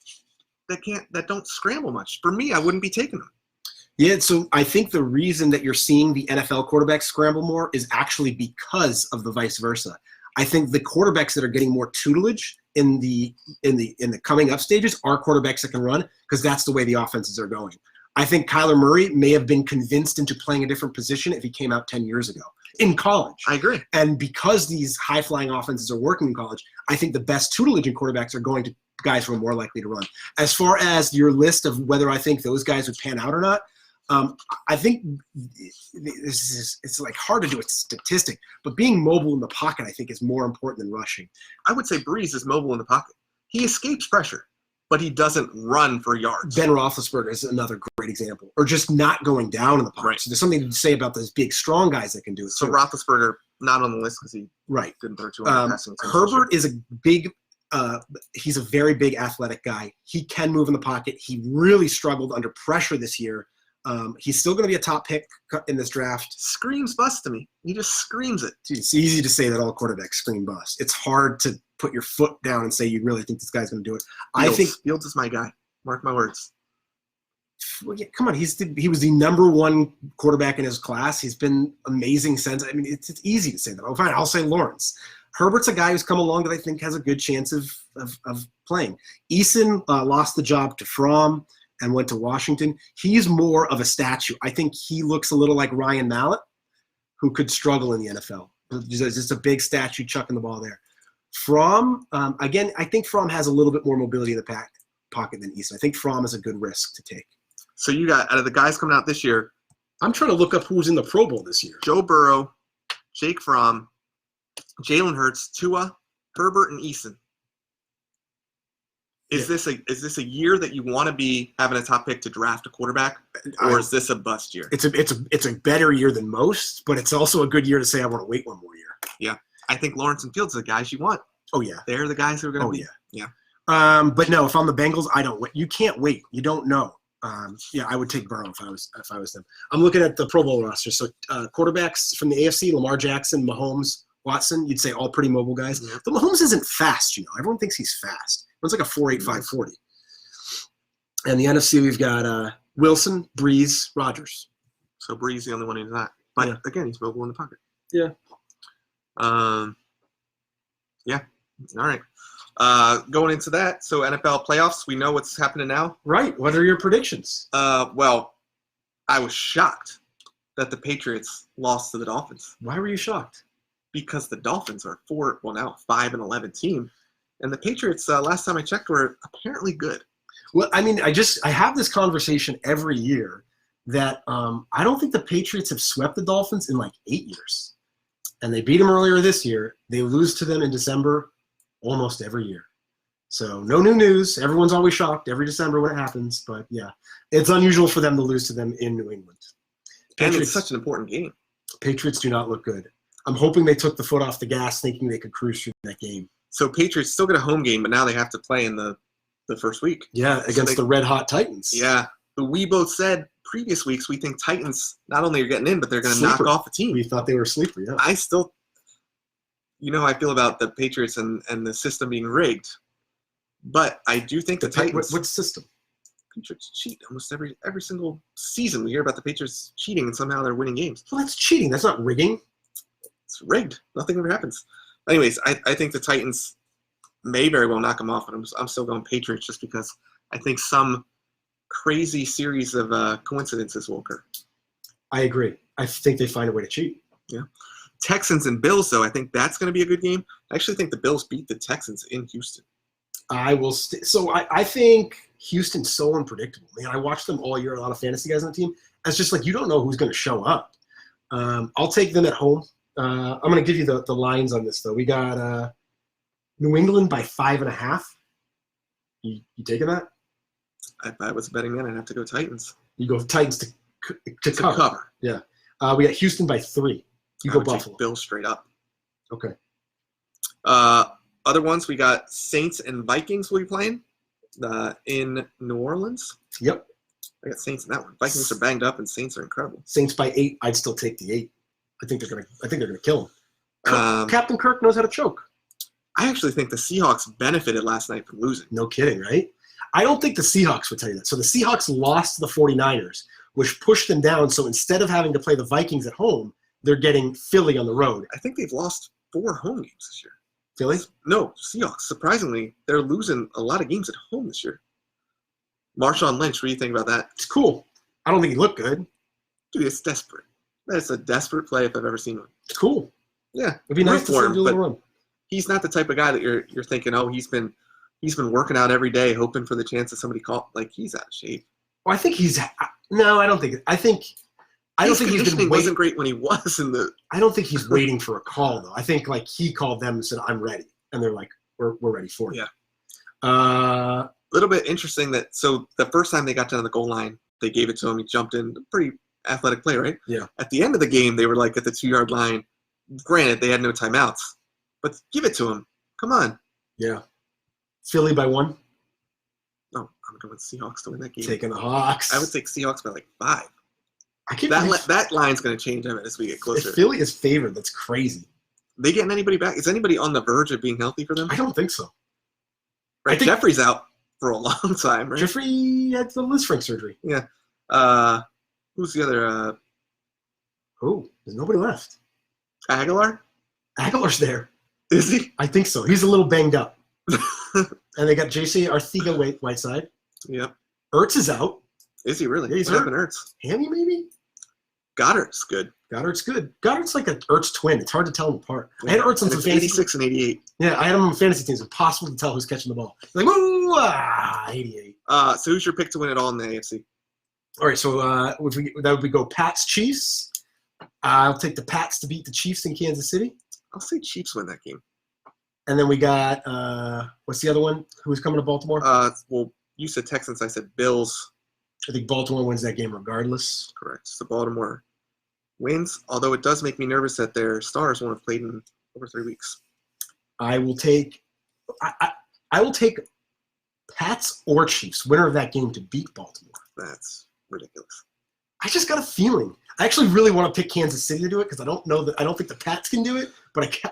that don't scramble much. For me, I wouldn't be taking them.
Yeah, so I think the reason that you're seeing the NFL quarterbacks scramble more is actually because of the vice versa. I think the quarterbacks that are getting more tutelage in the coming up stages are quarterbacks that can run because that's the way the offenses are going. I think Kyler Murray may have been convinced into playing a different position if he came out 10 years ago in college.
I agree.
And because these high-flying offenses are working in college, I think the best tutelage in quarterbacks are going to guys who are more likely to run. As far as your list of whether I think those guys would pan out or not, I think it's like hard to do a statistic, but being mobile in the pocket, I think, is more important than rushing.
I would say Breeze is mobile in the pocket. He escapes pressure, but he doesn't run for yards.
Ben Roethlisberger is another great example, or just not going down in the pocket.
Right.
So there's something to say about those big, strong guys that can do it.
So
too.
Roethlisberger not on the list because he didn't throw 200 passing.
Herbert is a big. He's a very big athletic guy. He can move in the pocket. He really struggled under pressure this year. He's still going to be a top pick in this draft.
Screams bust to me. He just screams it.
Dude, it's easy to say that all quarterbacks scream bust. It's hard to put your foot down and say you really think this guy's going to do it. I think
Fields is my guy. Mark my words.
Well, yeah, come on, he was the number 1 quarterback in his class. He's been amazing since. I mean, it's easy to say that. Oh, fine, I'll say Lawrence. Herbert's a guy who's come along that I think has a good chance of playing. Eason lost the job to Fromm and went to Washington. He's more of a statue. I think he looks a little like Ryan Mallett, who could struggle in the NFL. There's just a big statue chucking the ball there. Fromm, again, I think Fromm has a little bit more mobility in the pocket than Eason. I think Fromm is a good risk to take.
So you got, out of the guys coming out this year,
I'm trying to look up who's in the Pro Bowl this year.
Joe Burrow, Jake Fromm, Jalen Hurts, Tua, Herbert, and Eason. Is this a year that you want to be having a top pick to draft a quarterback, or is this a bust year?
It's a better year than most, but it's also a good year to say I want to wait one more year.
Yeah, I think Lawrence and Fields are the guys you want.
Oh yeah,
they're the guys who are going to.
Oh
be.
Yeah. But no, if I'm the Bengals, I don't wait. You can't wait. You don't know. Yeah, I would take Burrow if I was them. I'm looking at the Pro Bowl roster. So quarterbacks from the AFC: Lamar Jackson, Mahomes, Watson. You'd say all pretty mobile guys.
Mm-hmm.
But Mahomes isn't fast. Everyone thinks he's fast. It's like a 4.8, 5.40. And the NFC, we've got Wilson, Breeze, Rodgers.
So Breeze the only one who's not. But again, he's mobile in the pocket.
Yeah.
Yeah. All right. Going into that, so NFL playoffs, we know what's happening now.
Right. What are your predictions?
Well, I was shocked that the Patriots lost to the Dolphins.
Why were you shocked?
Because the Dolphins are 5-11 team. And the Patriots, last time I checked, were apparently good.
Well, I mean, I have this conversation every year that I don't think the Patriots have swept the Dolphins in like 8 years. And they beat them earlier this year. They lose to them in December. almost every year. So no new news. Everyone's always shocked every December when it happens. But yeah, it's unusual for them to lose to them in New England.
And it's such an important game.
Patriots do not look good. I'm hoping they took the foot off the gas thinking they could cruise through that game.
So Patriots still get a home game, but now they have to play in the first week.
Yeah, against the red-hot Titans.
Yeah. But we both said previous weeks we think Titans not only are getting in, but they're going to knock off a team.
We thought they were a sleeper, yeah.
I still – you know how I feel about the Patriots and the system being rigged. But I do think the Titans –
what system?
Patriots cheat almost every single season. We hear about the Patriots cheating, and somehow they're winning games.
Well, that's cheating. That's not rigging.
It's rigged. Nothing ever happens. Anyways, I think the Titans may very well knock them off, and I'm still going Patriots just because I think some crazy series of coincidences will occur.
I agree. I think they find a way to cheat.
Yeah. Texans and Bills, though, I think that's going to be a good game. I actually think the Bills beat the Texans in Houston.
I think Houston's so unpredictable. Man, I watched them all year, a lot of fantasy guys on the team. It's just like you don't know who's going to show up. I'll take them at home. I'm going to give you the lines on this, though. We got New England by 5.5. You taking that?
If I was betting that, I'd have to go Titans.
You go Titans to cover. Yeah. We got Houston by 3. You go Buffalo.
Bills straight up.
Okay.
Other ones, we got Saints and Vikings will be playing in New Orleans.
Yep.
I got Saints in that one. Vikings are banged up, and Saints are incredible.
Saints by 8. I'd still take the 8. I think they're gonna kill him. Captain Kirk knows how to choke.
I actually think the Seahawks benefited last night from losing.
No kidding, right? I don't think the Seahawks would tell you that. So the Seahawks lost to the 49ers, which pushed them down. So instead of having to play the Vikings at home, they're getting Philly on the road.
I think they've lost 4 home games this year.
Philly?
No, Seahawks. Surprisingly, they're losing a lot of games at home this year. Marshawn Lynch, what do you think about that?
It's cool. I don't think he looked good.
Dude, it's desperate. That's a desperate play if I've ever seen one.
It's cool.
Yeah.
It'd be nice to see him do a little run.
He's not the type of guy that you're thinking, oh, he's been working out every day hoping for the chance that somebody call. Like, he's out of shape.
Well, I think he's – no, I don't think – I don't think he's been –
wasn't great when he was in the –
I don't think he's waiting for a call, though. I think, like, he called them and said, I'm ready. And they're like, we're ready for you.
Yeah. A little bit interesting that – so the first time they got down to the goal line, they gave it to him. He jumped in. Pretty athletic play, right?
Yeah.
At the end of the game, they were, like, at the 2-yard line. Granted, they had no timeouts. But give it to him. Come on.
Yeah. Philly by 1?
No, I'm going Seahawks to win that game.
Taking the Hawks.
I would take Seahawks by like 5.
That
line's going to change as we get closer.
If Philly is favored, that's crazy.
They getting anybody back? Is anybody on the verge of being healthy for them?
I don't think so.
Right, Jeffrey's out for a long time, right?
Jeffrey had the Lisfranc surgery.
Yeah. Who's the other?
There's nobody left.
Aguilar?
Aguilar's there.
Is he?
I think so. He's a little banged up. And they got J.C. Arcega-Whiteside.
Yep.
Ertz is out.
Is he really?
Yeah, he's
what
hurt.
happened to Ertz?
Hammy, maybe?
Goddard's good.
Goddard's good. Goddard's like an Ertz twin. It's hard to tell them apart.
Yeah.
I had Ertz on some fantasy.
86 and 88.
Yeah, I had him on fantasy teams. It's impossible to tell who's catching the ball. Like, 88.
So who's your pick to win it all in the AFC?
All right, so that would go Pats Chiefs. I'll take the Pats to beat the Chiefs in Kansas City.
I'll say Chiefs win that game.
And then we got what's the other one? Who's coming to Baltimore?
Well, you said Texans. I said Bills.
I think Baltimore wins that game regardless.
Correct. So Baltimore wins, although it does make me nervous that their stars won't have played in over 3 weeks.
I will take Pats or Chiefs, winner of that game, to beat Baltimore.
That's ridiculous.
I just got a feeling. I actually really want to pick Kansas City to do it because I don't think the Pats can do it, but I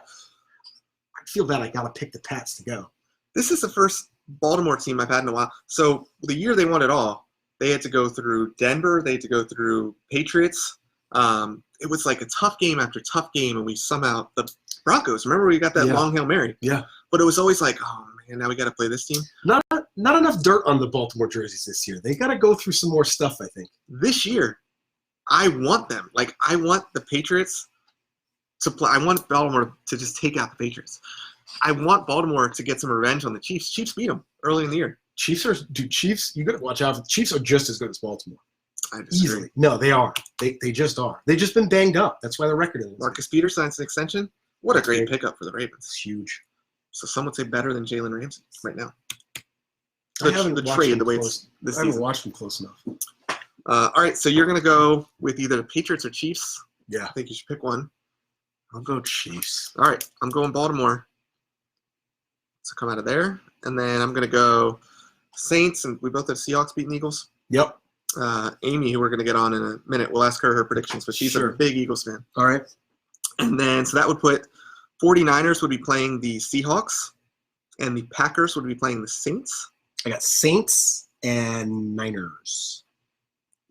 feel bad I got to pick the Pats to go.
This is the first Baltimore team I've had in a while. So the year they won it all, they had to go through Denver. They had to go through Patriots. It was like a tough game after tough game, and we somehow – the Broncos, remember we got that long Hail Mary?
Yeah.
But it was always like, oh, man, now we got to play this team.
Not enough dirt on the Baltimore jerseys this year. They got to go through some more stuff, I think.
This year, I want them. Like, I want the Patriots to play. I want Baltimore to just take out the Patriots. I want Baltimore to get some revenge on the Chiefs. Chiefs beat them early in the year.
Chiefs, you got to watch out. The Chiefs are just as good as Baltimore.
I disagree.
Easily. No, they are. They just are. They've just been banged up. That's why the record is.
Marcus Peters signs an extension. What a great pickup for the Ravens.
It's huge.
So some would say better than Jalen Ramsey right now.
I haven't
The
watched
trade,
him
the way
close.
it's this
I haven't
season.
watched him close enough.
All right, so you're going to go with either the Patriots or Chiefs.
Yeah,
I think you should pick one.
I'll go Chiefs.
All right, I'm going Baltimore. So come out of there. And then I'm going to go Saints, and we both have Seahawks beating Eagles.
Yep.
Amy, who we're going to get on in a minute, we'll ask her predictions, but she's
Sure.
a big Eagles fan.
All right.
And then, so that would put 49ers would be playing the Seahawks, and the Packers would be playing the Saints.
I got Saints and Niners.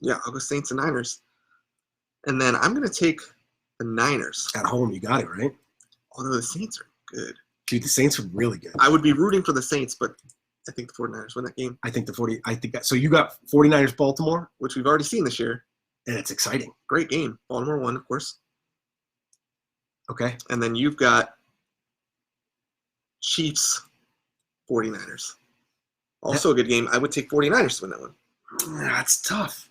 Yeah, I'll go Saints and Niners. And then I'm going to take the Niners,
At home, you got it, right?
although the Saints are good.
Dude, the Saints are really good.
I would be rooting for the Saints, but I think the 49ers win that game,
So you got 49ers Baltimore,
which we've already seen this year.
and it's exciting.
Great game. Baltimore won, of course.
Okay.
And then you've got Chiefs, 49ers. Also a good game. I would take 49ers to win that one.
That's tough.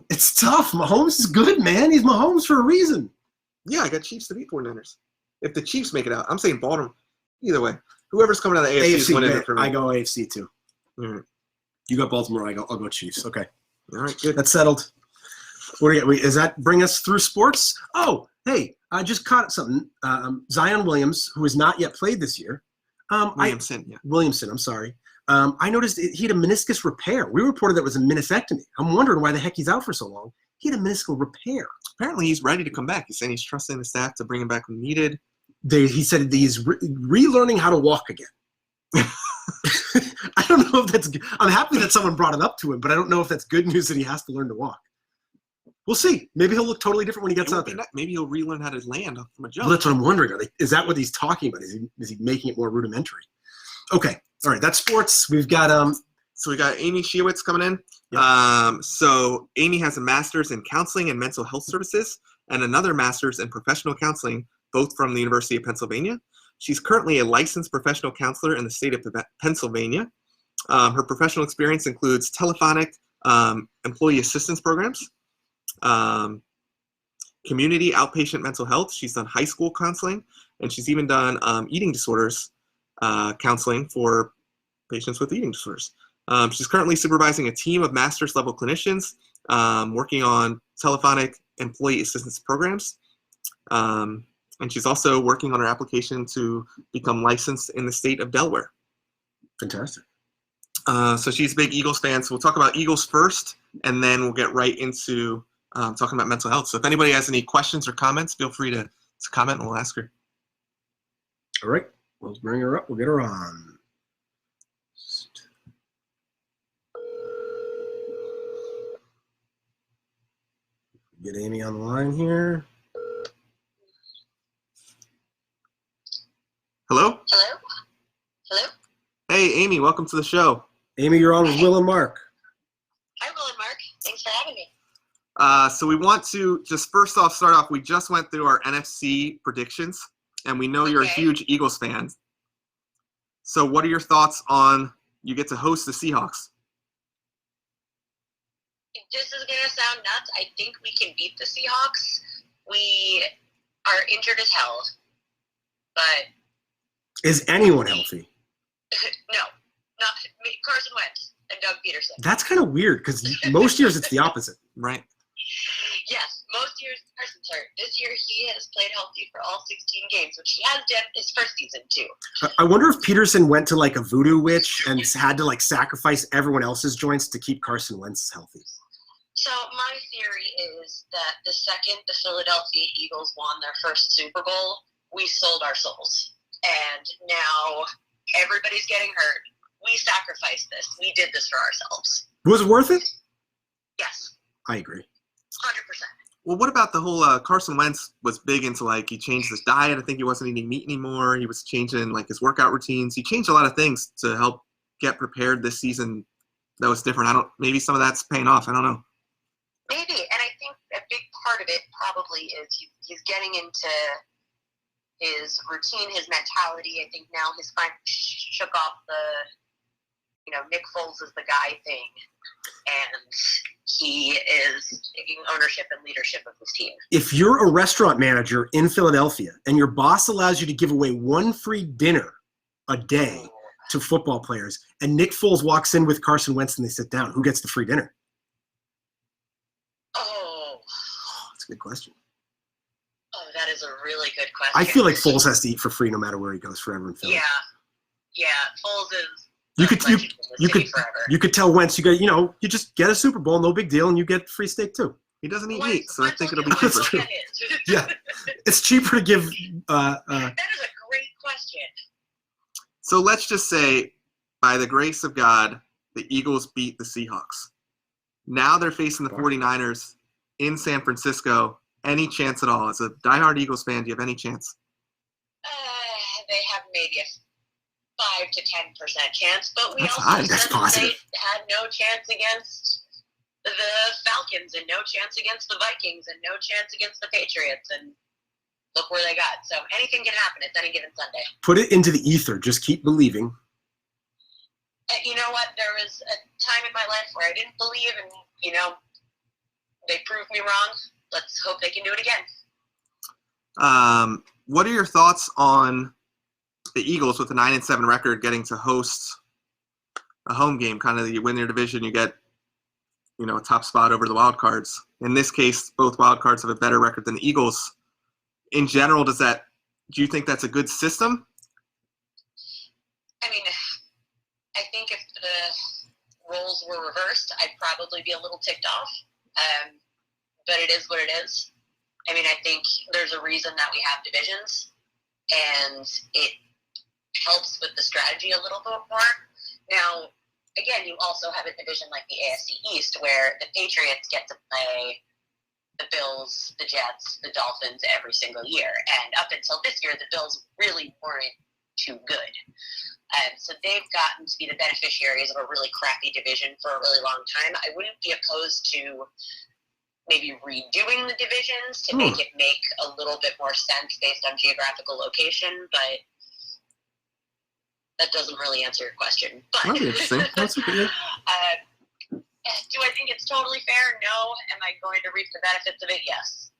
It's tough. Mahomes is good, man. He's Mahomes for a reason.
Yeah, I got Chiefs to beat 49ers. If the Chiefs make it out, I'm saying Baltimore. Either way, whoever's coming out of the AFC is winning it for me.
I go AFC too.
All right.
You got Baltimore. I'll go Chiefs. Okay.
All right, good.
That's settled. What do you got? Does that bring us through sports? Oh, hey, I just caught something. Zion Williams, who has not yet played this year. Williamson, I'm sorry. I noticed he had a meniscus repair. We reported that was a meniscectomy. I'm wondering why the heck he's out for so long. He had a meniscal repair.
Apparently, he's ready to come back. He's saying he's trusting the staff to bring him back when needed.
He said he's relearning how to walk again. I don't know if that's good. I'm happy that someone brought it up to him, but I don't know if that's good news that he has to learn to walk. We'll see. Maybe he'll look totally different when he gets out there.
Maybe he'll relearn how to land from a jump.
Well, that's what I'm wondering. Is that what he's talking about? Is he making it more rudimentary? Okay. All right. That's sports. We've got
So we got Amy Schiowitz coming in.
Yep.
So Amy has a master's in counseling and mental health services and another master's in professional counseling, both from the University of Pennsylvania. She's currently a licensed professional counselor in the state of Pennsylvania. Her professional experience includes telephonic employee assistance programs, community outpatient mental health. She's done high school counseling, and she's even done eating disorders counseling for patients with eating disorders. She's currently supervising a team of master's level clinicians working on telephonic employee assistance programs. And she's also working on her application to become licensed in the state of Delaware.
fantastic.
So she's a big Eagles fan. So we'll talk about Eagles first, and then we'll get right into talking about mental health. So if anybody has any questions or comments, feel free to comment and we'll ask her.
All right. Let's bring her up. We'll get her on. Get Amy on the line here.
Hello?
Hello? Hello?
Hey, Amy, welcome to the show.
Amy, you're on with Will and Mark.
Hi, Will and Mark. Thanks for having me.
So we want to just first off start off, we just went through our NFC predictions, and we know you're a
Okay.
huge Eagles fan. So what are your thoughts on you get to host the Seahawks?
This is going to sound nuts. I think we can beat the Seahawks. We are injured as hell. But
Is anyone healthy?
no, not me, Carson Wentz and Doug Peterson.
That's kind of weird because most years it's the opposite.
Right?
Yes, most years Carson's hurt. This year he has played healthy for all 16 games, which he has done his first season too.
I wonder if Peterson went to like a voodoo witch and had to like sacrifice everyone else's joints to keep Carson Wentz healthy.
So my theory is that the second the Philadelphia Eagles won their first Super Bowl, we sold our souls. And now everybody's getting hurt. We sacrificed this. We did this for ourselves.
Was it worth it?
Yes,
I agree.
100%.
Well, what about the whole Carson Wentz was big into like he changed his diet. I think he wasn't eating meat anymore. He was changing like his workout routines. He changed a lot of things to help get prepared this season. That was different. Maybe some of that's paying off. I don't know.
Maybe, and I think a big part of it probably is he's getting into his routine, his mentality. I think now he's finally shook off the, Nick Foles is the guy thing, and he is taking ownership and leadership of his team.
If you're a restaurant manager in Philadelphia and your boss allows you to give away one free dinner a day to football players, and Nick Foles walks in with Carson Wentz and they sit down. Who gets the free dinner?
Oh,
That's a good question.
oh, that is a really good question.
I feel like Foles has to eat for free no matter where he goes forever in Philly.
Yeah, Foles is.
You could
forever.
you could tell Wentz you just get a Super Bowl, no big deal, and you get free steak too.
He doesn't eat
Wentz-
meat, so I
Wentz
think
will
it'll be
get-
cheaper.
Wentz will get his.
Yeah, it's cheaper to give.
That is a great question.
So let's just say, by the grace of God, the Eagles beat the Seahawks. Now they're facing the 49ers in San Francisco. Any chance at all? As a diehard Eagles fan, do you have any chance?
They have maybe a 5 to 10% chance, but we
That's
also
high.
said
That's
that
positive.
they had no chance against the Falcons and no chance against the Vikings and no chance against the Patriots, and look where they got. So anything can happen at any given Sunday.
Put it into the ether. Just keep believing.
You know what? There was a time in my life where I didn't believe, and they proved me wrong. Let's hope they can do it again.
What are your thoughts on the Eagles with a 9-7 record getting to host a home game? Kind of, you win your division, you get a top spot over the wild cards. In this case, both wild cards have a better record than the Eagles. In general, do you think that's a good system?
I mean, I think if the roles were reversed, I'd probably be a little ticked off. But it is what it is. I mean, I think there's a reason that we have divisions, and it helps with the strategy a little bit more. Now, again, you also have a division like the AFC East where the Patriots get to play the Bills, the Jets, the Dolphins every single year. And up until this year, the Bills really weren't too good. So they've gotten to be the beneficiaries of a really crappy division for a really long time. I wouldn't be opposed to maybe redoing the divisions to make it make a little bit more sense based on geographical location, but that doesn't really answer your question. But
That'd be interesting. That's okay.
do I think it's totally fair? No. Am I going to reap the benefits of it? Yes.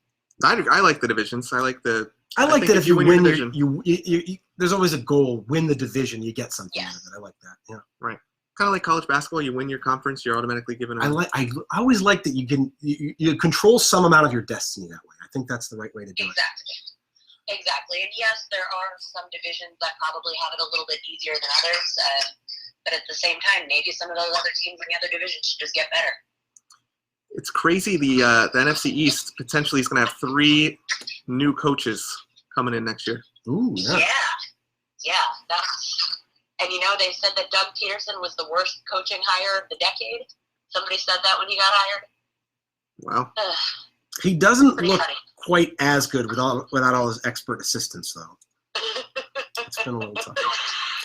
I like the divisions. I like that
If you win
your
your
division,
you there's always a goal. Win the division, you get something out of it. I like that. Yeah.
right. Kind of like college basketball. You win your conference, you're automatically given a.
I always like that you control some amount of your destiny that way. I think that's the right way to do it.
Exactly. And yes, there are some divisions that probably have it a little bit easier than others. But at the same time, maybe some of those other teams in the other divisions should just get better.
It's crazy. The NFC East potentially is going to have 3 new coaches coming in next year.
Ooh, yeah.
Yeah. And they said that Doug Peterson was the worst coaching hire of the decade. Somebody said that when he got hired.
Wow.
He doesn't
Pretty
look
funny.
quite as good without all his expert assistants, though. It's been a little tough.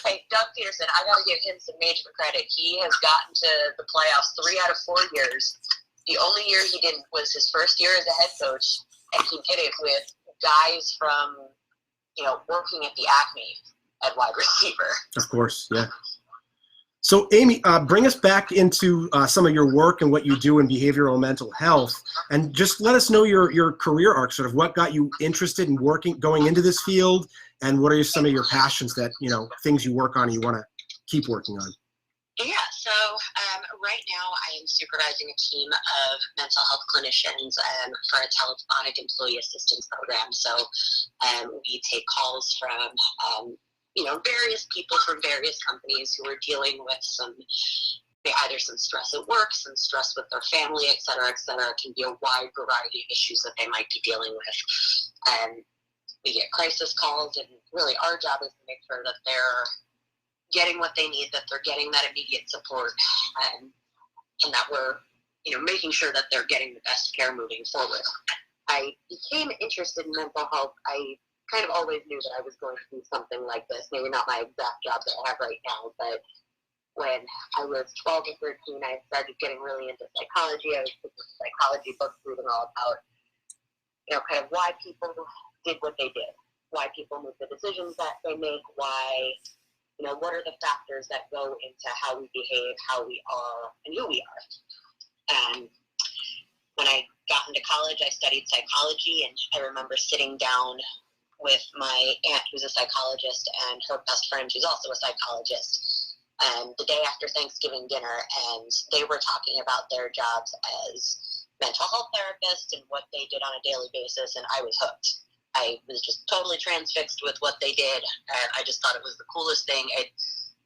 Hey, Doug Peterson, I got to give him some major credit. He has gotten to the playoffs 3 out of 4 years. The only year he didn't was his first year as a head coach, and he did it with guys from, working at the Acme at wide receiver.
Of course, yeah. So, Amy, bring us back into some of your work and what you do in behavioral mental health, and just let us know your career arc, sort of what got you interested in going into this field, and what are some of your passions that, things you work on and you want to keep working on?
Yeah, so right now I am supervising a team of mental health clinicians for a telephonic employee assistance program. So we take calls from various people from various companies who are dealing with either some stress at work, some stress with their family, et cetera, et cetera. It can be a wide variety of issues that they might be dealing with. We get crisis calls, and really our job is to make sure that they're getting what they need, that they're getting that immediate support, and that we're, making sure that they're getting the best care moving forward. I became interested in mental health. I kind of always knew that I was going to do something like this. Maybe not my exact job that I have right now, but when I was 12 or 13, I started getting really into psychology. I was picking psychology books, reading all about, kind of why people did what they did, why people make the decisions that they make, why, what are the factors that go into how we behave, how we are, and who we are. And when I got into college, I studied psychology, and I remember sitting down with my aunt, who's a psychologist, and her best friend, who's also a psychologist, the day after Thanksgiving dinner, and they were talking about their jobs as mental health therapists and what they did on a daily basis, and I was hooked. I was just totally transfixed with what they did, and I just thought it was the coolest thing. It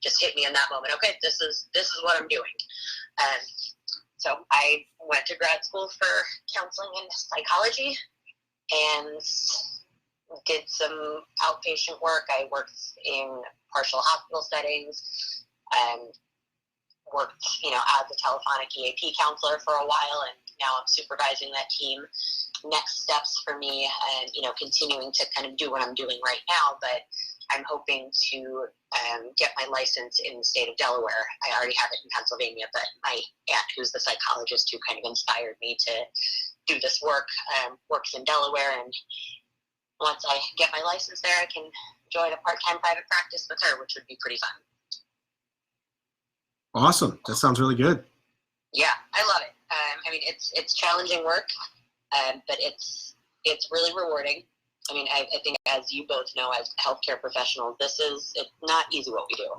just hit me in that moment. Okay, this is what I'm doing. And so I went to grad school for counseling and psychology, and did some outpatient work. I worked in partial hospital settings, and worked, as a telephonic EAP counselor for a while, and now I'm supervising that team. Next steps for me, and continuing to kind of do what I'm doing right now, but I'm hoping to get my license in the state of Delaware. I already have it in Pennsylvania, but my aunt, who's the psychologist who kind of inspired me to do this work, works in Delaware, and once I get my license there, I can join a part-time private practice with her, which would be pretty fun.
Awesome. That sounds really good.
Yeah, I love it. It's challenging work, but it's really rewarding. I think, as you both know, as healthcare professionals, it's not easy what we do.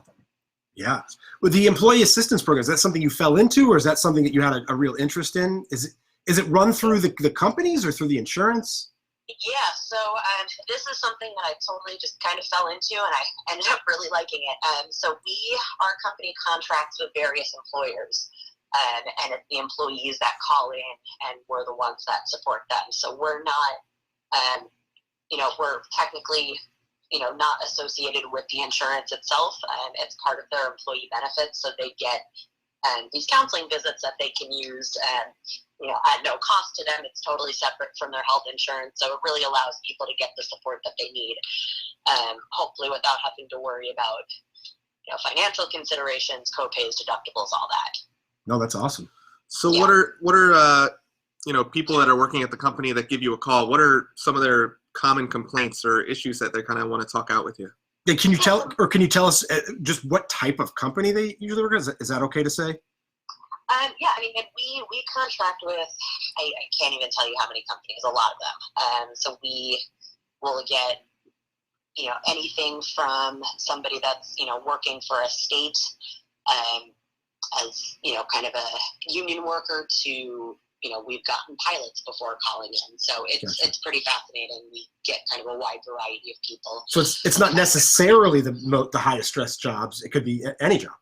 Yeah. With the employee assistance program, is that something you fell into, or is that something that you had a real interest in? Is it run through the companies or through the insurance?
Yeah, so this is something that I totally just kind of fell into, and I ended up really liking it. So our company contracts with various employers, and it's the employees that call in, and we're the ones that support them. So we're not, we're technically, not associated with the insurance itself. It's part of their employee benefits, so they get these counseling visits that they can use, at no cost to them. It's totally separate from their health insurance, so it really allows people to get the support that they need, hopefully without having to worry about, financial considerations, co-pays, deductibles, all that.
No, that's awesome.
So
Yeah.
what are people that are working at the company that give you a call, what are some of their common complaints or issues that they kind of want to talk out with you?
Yeah, can you tell us just what type of company they usually work at? Is that okay to say?
We contract with, I can't even tell you how many companies, a lot of them. So we will get, anything from somebody that's, working for a state as, kind of a union worker to, we've gotten pilots before calling in. So it's pretty fascinating. We get kind of a wide variety of people.
So it's not necessarily the highest stress jobs. It could be any job.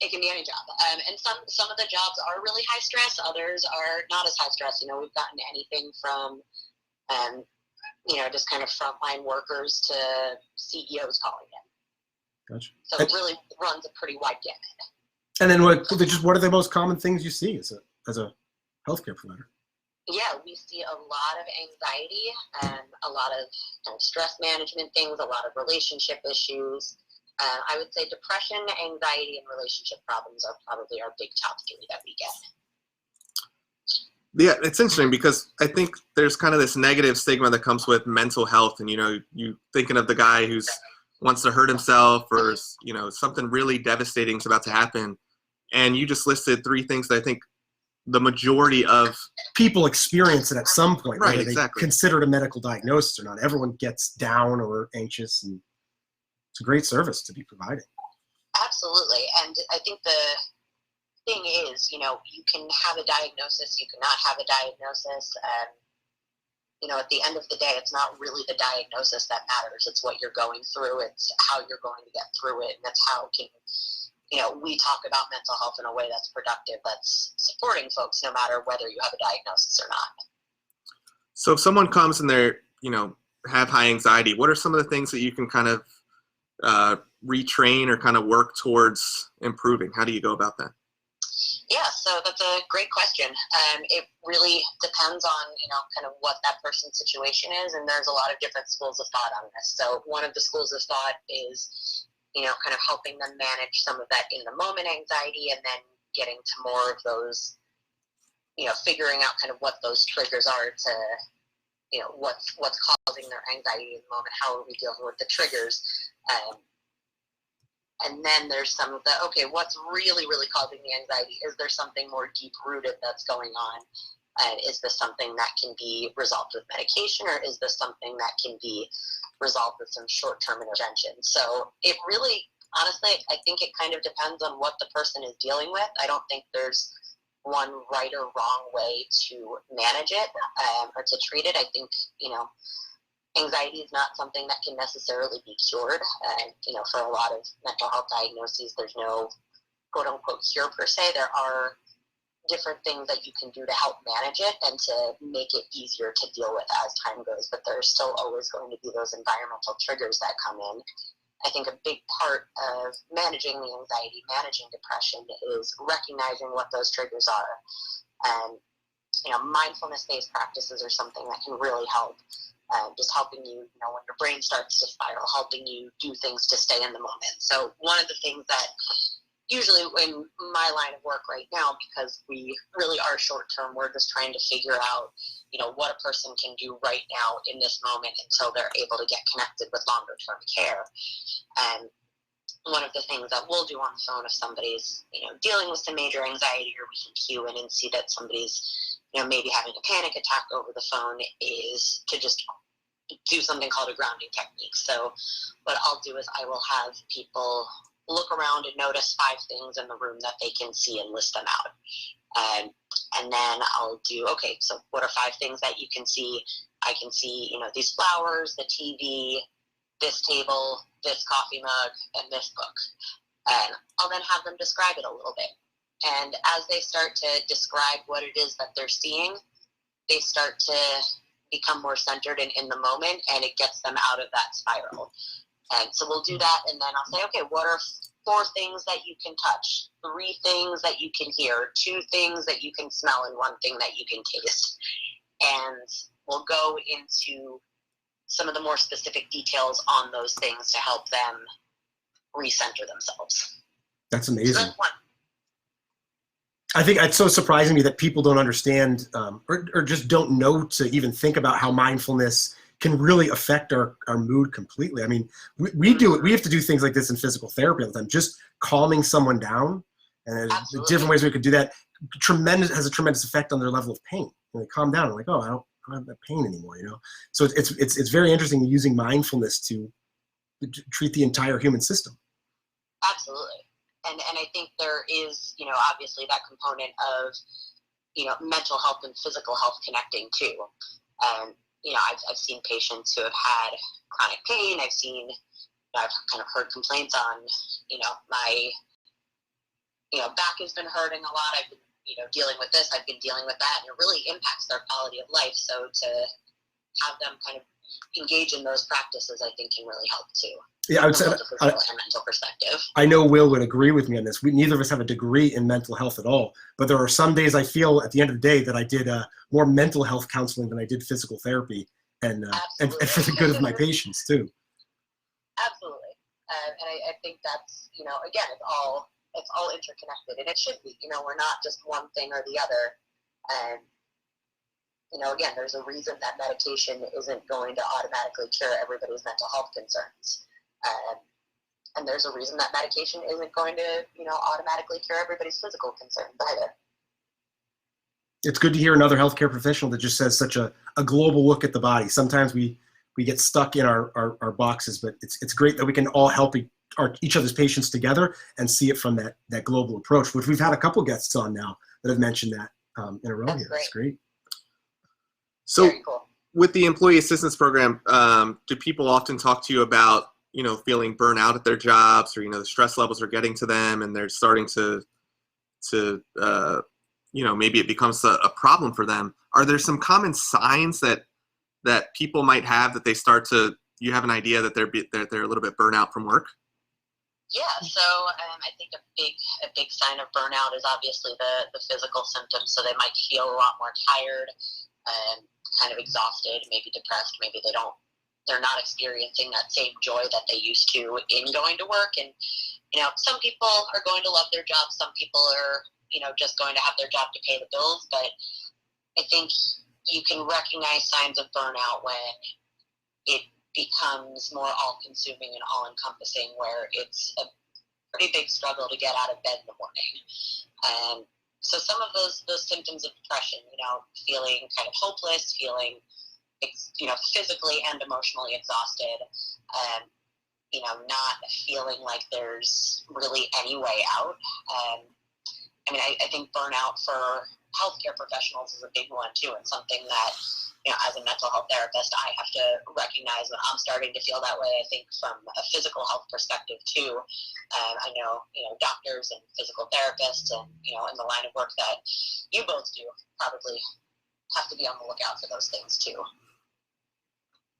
It can be any job. And some of the jobs are really high stress. Others are not as high stress. We've gotten anything from, just kind of frontline workers to CEOs calling in.
Gotcha.
So it really runs a pretty wide gamut.
And then what are the most common things you see as a healthcare provider?
Yeah, we see a lot of anxiety and a lot of stress management things, a lot of relationship issues. I would say depression, anxiety, and relationship problems are probably our big top three that we get.
Yeah, it's interesting because I think there's kind of this negative stigma that comes with mental health, and you thinking of the guy who's wants to hurt himself, or something really devastating is about to happen, and you just listed three things that I think the majority of
people experience it at some point,
right?
Whether
Exactly.
They consider it a medical diagnosis or not. Everyone gets down or anxious, and it's a great service to be provided.
Absolutely, and I think the thing is, you can have a diagnosis, you cannot have a diagnosis, and at the end of the day, it's not really the diagnosis that matters. It's what you're going through. It's how you're going to get through it, and that's how we talk about mental health in a way that's productive, that's supporting folks, no matter whether you have a diagnosis or not.
So if someone comes and they're have high anxiety, what are some of the things that you can kind of retrain or kind of work towards improving? How do you go about that?
Yeah, so that's a great question. It really depends on, kind of what that person's situation is, and there's a lot of different schools of thought on this. So one of the schools of thought is, kind of helping them manage some of that in the moment anxiety, and then getting to more of those, figuring out kind of what those triggers are to, what's causing their anxiety in the moment, how are we dealing with the triggers. And then there's some of the, okay, what's really, really causing the anxiety? Is there something more deep-rooted that's going on? And is this something that can be resolved with medication, or is this something that can be resolve with some short-term intervention. So it really, honestly, I think it kind of depends on what the person is dealing with. I don't think there's one right or wrong way to manage it or to treat it. I think, anxiety is not something that can necessarily be cured. For a lot of mental health diagnoses, there's no quote-unquote cure per se. There are different things that you can do to help manage it and to make it easier to deal with as time goes, but there's still always going to be those environmental triggers that come in. I think a big part of managing the anxiety, managing depression, is recognizing what those triggers are. And, mindfulness-based practices are something that can really help. Just helping you, when your brain starts to spiral, helping you do things to stay in the moment. So one of the things that usually in my line of work right now, because we really are short-term, we're just trying to figure out, what a person can do right now in this moment until they're able to get connected with longer-term care. And one of the things that we'll do on the phone if somebody's, dealing with some major anxiety, or we can cue in and see that somebody's, maybe having a panic attack over the phone, is to just do something called a grounding technique. So what I'll do is I will have people look around and notice 5 things in the room that they can see and list them out. And then I'll do, okay, so what are 5 things that you can see? I can see, these flowers, the TV, this table, this coffee mug, and this book. And I'll then have them describe it a little bit. And as they start to describe what it is that they're seeing, they start to become more centered and in the moment, and it gets them out of that spiral. And so we'll do that, and then I'll say, okay, what are 4 things that you can touch, 3 things that you can hear, 2 things that you can smell, and 1 thing that you can taste. And we'll go into some of the more specific details on those things to help them recenter themselves.
That's amazing.
So that's one.
I think it's so surprising to me that people don't understand or just don't know to even think about how mindfulness can really affect our mood completely. I mean, we do it. We have to do things like this in physical therapy all the time. Just calming someone down, and there's different ways we could do that. Has a tremendous effect on their level of pain. When they calm down, they're like, oh, I don't have that pain anymore, So it's very interesting using mindfulness to treat the entire human system.
Absolutely. And I think there is, obviously that component of, mental health and physical health connecting too. And, I've seen patients who have had chronic pain. I've kind of heard complaints on, my, back has been hurting a lot. I've been, dealing with this, I've been dealing with that, and it really impacts their quality of life. So to have them kind of engage in those practices, I think can really help too.
Yeah, I would say,
from a physical and mental perspective.
I know Will would agree with me on this. Neither of us have a degree in mental health at all, but there are some days I feel at the end of the day that I did more mental health counseling than I did physical therapy, and for the good of my patients too.
Absolutely, and I think that's again it's all interconnected, and it should be. We're not just one thing or the other, and again, there's a reason that medication isn't going to automatically cure everybody's mental health concerns. And there's a reason that medication isn't going to, automatically cure everybody's physical concerns either.
It's good to hear another healthcare professional that just says such a global look at the body. Sometimes we get stuck in our boxes, but it's great that we can all help each other's patients together and see it from that global approach, which we've had a couple guests on now that have mentioned that in a row here. That's great.
So
Very cool.
With the employee assistance program, do people often talk to you about, feeling burnout at their jobs, or, the stress levels are getting to them and they're starting to maybe it becomes a problem for them? Are there some common signs that people might have that they start to, you have an idea that they're a little bit burnout from work?
Yeah, so I think a big sign of burnout is obviously the physical symptoms. So they might feel a lot more tired and kind of exhausted, maybe depressed, maybe they're not experiencing that same joy that they used to in going to work. And, some people are going to love their job. Some people are, just going to have their job to pay the bills. But I think you can recognize signs of burnout when it becomes more all-consuming and all-encompassing, where it's a pretty big struggle to get out of bed in the morning. So some of those symptoms of depression, feeling kind of hopeless, feeling physically and emotionally exhausted, not feeling like there's really any way out. I think burnout for healthcare professionals is a big one too, and something that, as a mental health therapist, I have to recognize when I'm starting to feel that way. I think from a physical health perspective too, I know, doctors and physical therapists and, in the line of work that you both do probably have to be on the lookout for those things too.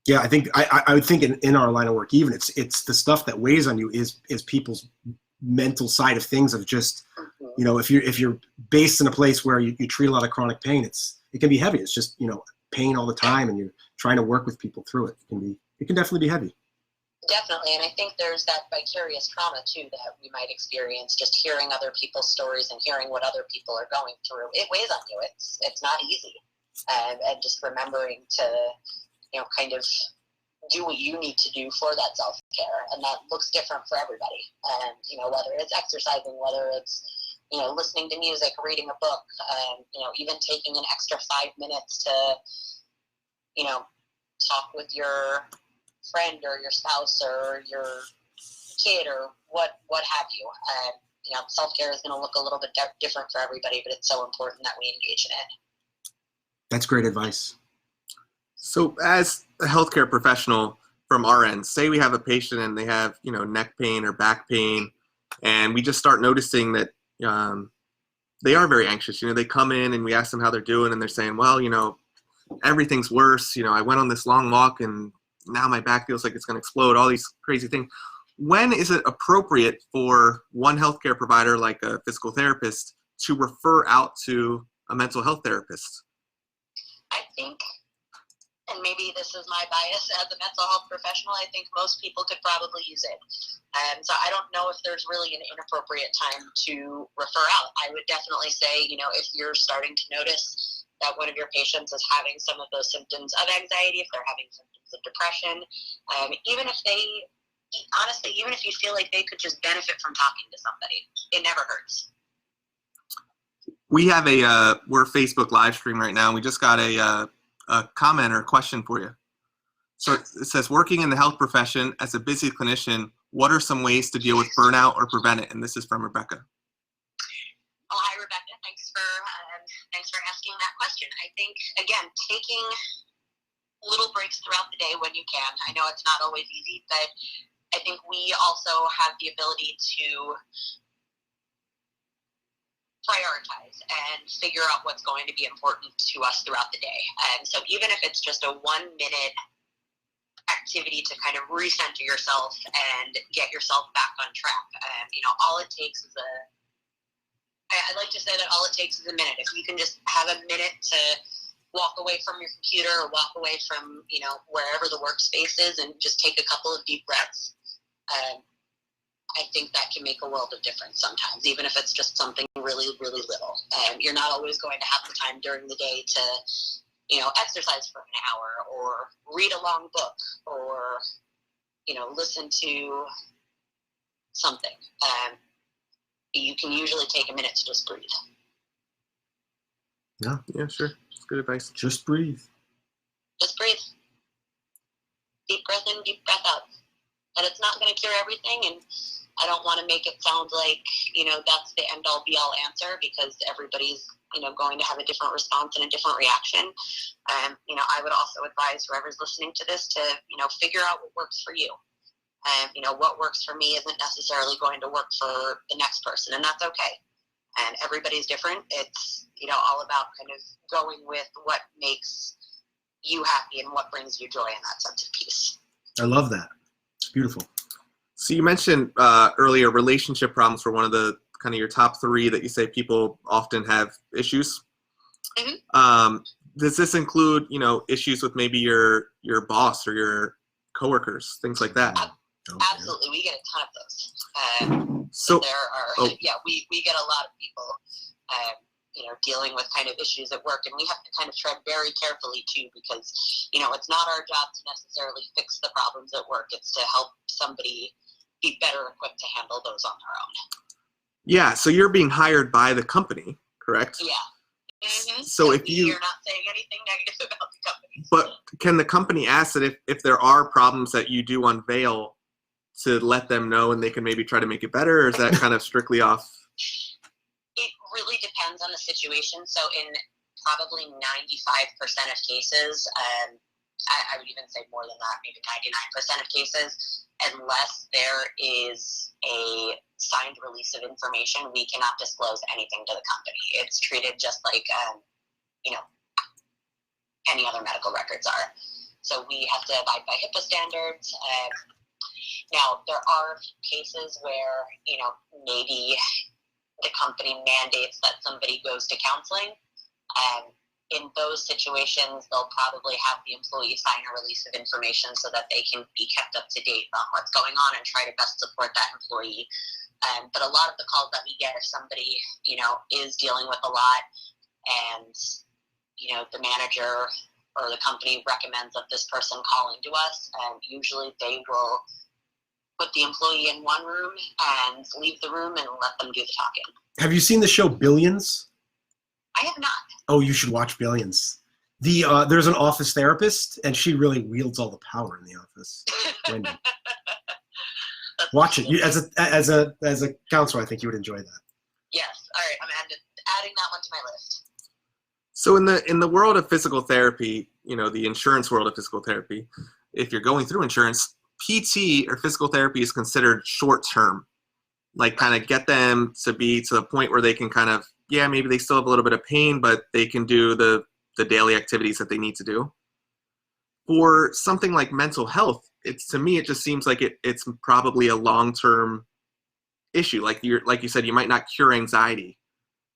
Yeah, I think I would think in our line of work, even it's the stuff that weighs on you is people's mental side of things, of just, if you're based in a place where you treat a lot of chronic pain, it can be heavy. It's just, pain all the time, and you're trying to work with people through it. It can definitely be heavy.
Definitely, and I think there's that vicarious trauma too that we might experience just hearing other people's stories and hearing what other people are going through. It weighs on you. It's not easy, and just remembering to, kind of do what you need to do for that self-care, and that looks different for everybody. And whether it's exercising, whether it's listening to music, reading a book, even taking an extra 5 minutes to talk with your friend or your spouse or your kid or what have you. Self-care is going to look a little bit different for everybody, but it's so important that we engage in it.
That's great advice.
So as a healthcare professional from our end, say we have a patient and they have, neck pain or back pain, and we just start noticing that they are very anxious. They come in and we ask them how they're doing, and they're saying, well, everything's worse. I went on this long walk and now my back feels like it's going to explode, all these crazy things. When is it appropriate for one healthcare provider, like a physical therapist, to refer out to a mental health therapist?
I think, and maybe this is my bias as a mental health professional, I think most people could probably use it. So I don't know if there's really an inappropriate time to refer out. I would definitely say, if you're starting to notice that one of your patients is having some of those symptoms of anxiety, if they're having symptoms of depression, even if you feel like they could just benefit from talking to somebody, it never hurts.
We have we're Facebook live stream right now. We just got a comment or a question for you. So it says, working in the health profession as a busy clinician, what are some ways to deal with burnout or prevent it? And this is from Rebecca.
Oh, hi, Rebecca. Thanks for asking that question. I think, again, taking little breaks throughout the day when you can. I know it's not always easy, but I think we also have the ability to prioritize and figure out what's going to be important to us throughout the day. And so even if it's just a 1-minute activity to kind of recenter yourself and get yourself back on track, all it takes is I like to say that all it takes is a minute. If you can just have a minute to walk away from your computer or walk away from, wherever the workspace is, and just take a couple of deep breaths, I think that can make a world of difference sometimes, even if it's just something really, really little. You're not always going to have the time during the day to, exercise for an hour or read a long book or, listen to something. You can usually take a minute to just breathe.
Yeah, sure. It's good advice.
Just breathe.
Just breathe. Deep breath in, deep breath out. And it's not going to cure everything, and I don't want to make it sound like, that's the end-all be-all answer, because everybody's, going to have a different response and a different reaction. I would also advise whoever's listening to this to, figure out what works for you. What works for me isn't necessarily going to work for the next person, and that's okay. And everybody's different. It's, all about kind of going with what makes you happy and what brings you joy in that sense of peace.
I love that. It's beautiful.
So you mentioned earlier relationship problems were one of the kind of your top 3 that you say people often have issues. Mm-hmm. Does this include, issues with maybe your boss or your coworkers, things like that?
Absolutely. We get a ton of those. So there are, we get a lot of people, dealing with kind of issues at work, and we have to kind of tread very carefully too, because, it's not our job to necessarily fix the problems at work. It's to help somebody be better equipped to handle those on their own.
Yeah. So you're being hired by the company, correct?
Yeah.
So if
you're not saying anything negative about the company.
But can the company ask that if there are problems that you do unveil to let them know and they can maybe try to make it better, or is that kind of strictly off?
It really depends on the situation. So in probably 95% of cases, I would even say more than that, maybe 99% of cases, unless there is a signed release of information, we cannot disclose anything to the company. It's treated just like, any other medical records are. So we have to abide by HIPAA standards. Now, there are cases where, maybe the company mandates that somebody goes to counseling. In those situations, they'll probably have the employee sign a release of information so that they can be kept up to date on what's going on and try to best support that employee. But a lot of the calls that we get, if somebody, is dealing with a lot and, the manager or the company recommends that this person call into us, and usually they will put the employee in one room and leave the room and let them do the talking.
Have you seen the show Billions?
I have not.
Oh, you should watch Billions. There's an office therapist, and she really wields all the power in the office. Wendy. Watch it. You, as a counselor, I think you would enjoy that.
Yes. All right. I'm adding that one to my list.
So in the world of physical therapy, the insurance world of physical therapy, if you're going through insurance, PT or physical therapy is considered short term. Like kind of get them to be to the point where they can kind of, maybe they still have a little bit of pain, but they can do the daily activities that they need to do. For something like mental health, to me, it just seems like it's probably a long-term issue. Like you said, you might not cure anxiety,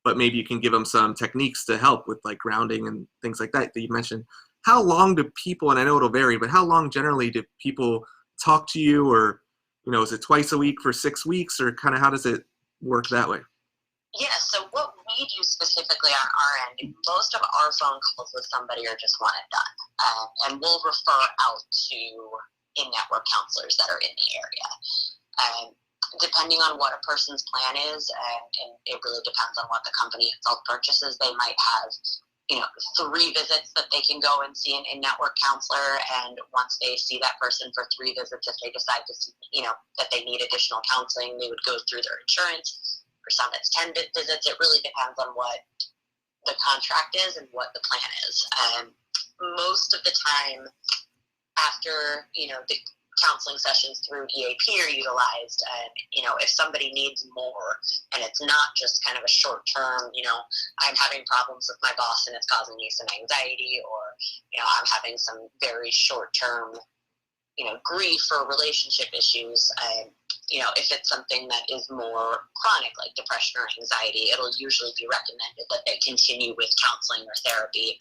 but maybe you can give them some techniques to help with like grounding and things like that you mentioned. How long do people, and I know it'll vary, but how long generally do people talk to you, or, is it twice a week for 6 weeks, or kind of how does it work that way?
Yeah, so what we do specifically on our end, most of our phone calls with somebody are just one and done. And we'll refer out to in-network counselors that are in the area. Depending on what a person's plan is, and it really depends on what the company itself purchases, they might have 3 visits that they can go and see an in-network counselor, and once they see that person for 3 visits, if they decide to see, that they need additional counseling, they would go through their insurance. For some, it's 10 visits. It really depends on what the contract is and what the plan is. Most of the time, after, the counseling sessions through EAP are utilized, and, if somebody needs more, and it's not just kind of a short term, I'm having problems with my boss and it's causing me some anxiety, or, I'm having some very short term, grief or relationship issues, if it's something that is more chronic, like depression or anxiety, it'll usually be recommended that they continue with counseling or therapy,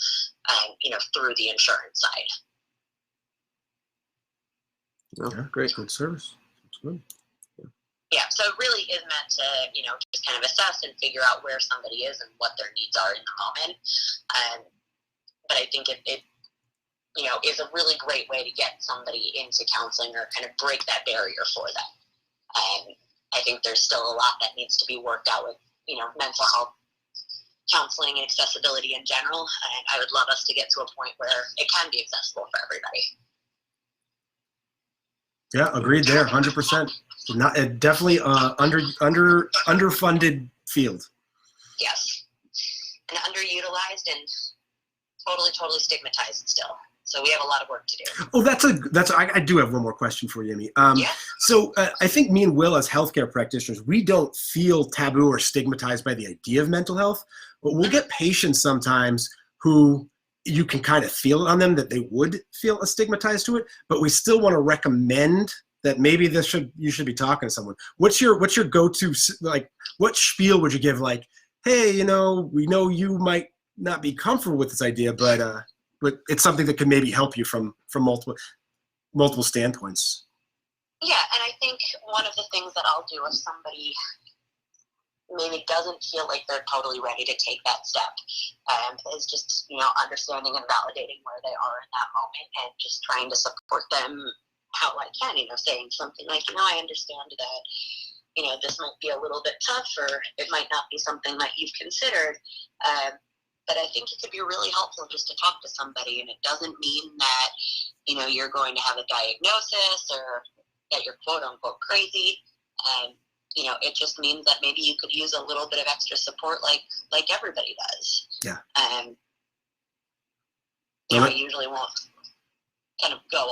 through the insurance side.
Oh, great.
Good service. That's good.
Yeah, so it really is meant to, just kind of assess and figure out where somebody is and what their needs are in the moment. But I think it is a really great way to get somebody into counseling or kind of break that barrier for them. I think there's still a lot that needs to be worked out with, mental health counseling and accessibility in general. And I would love us to get to a point where it can be accessible for everybody.
Yeah, agreed there, 100%. Not definitely underfunded field.
Yes, and underutilized and totally stigmatized still. So we have a lot of work to do.
Oh, I do have one more question for you, Amy.
Yeah.
So I think me and Will, as healthcare practitioners, we don't feel taboo or stigmatized by the idea of mental health, but we'll get patients sometimes who you can kind of feel it on them that they would feel stigmatized to it, but we still want to recommend that maybe you should be talking to someone. What's your go-to, like, what spiel would you give? Like, hey, we know you might not be comfortable with this idea, but it's something that can maybe help you from multiple standpoints.
Yeah, and I think one of the things that I'll do if somebody maybe doesn't feel like they're totally ready to take that step is just, understanding and validating where they are in that moment and just trying to support them how I can, saying something like, I understand that, this might be a little bit tough, or it might not be something that you've considered. But I think it could be really helpful just to talk to somebody, and it doesn't mean that, you're going to have a diagnosis or that you're quote unquote crazy. It just means that maybe you could use a little bit of extra support like everybody does.
Yeah.
I usually won't kind of go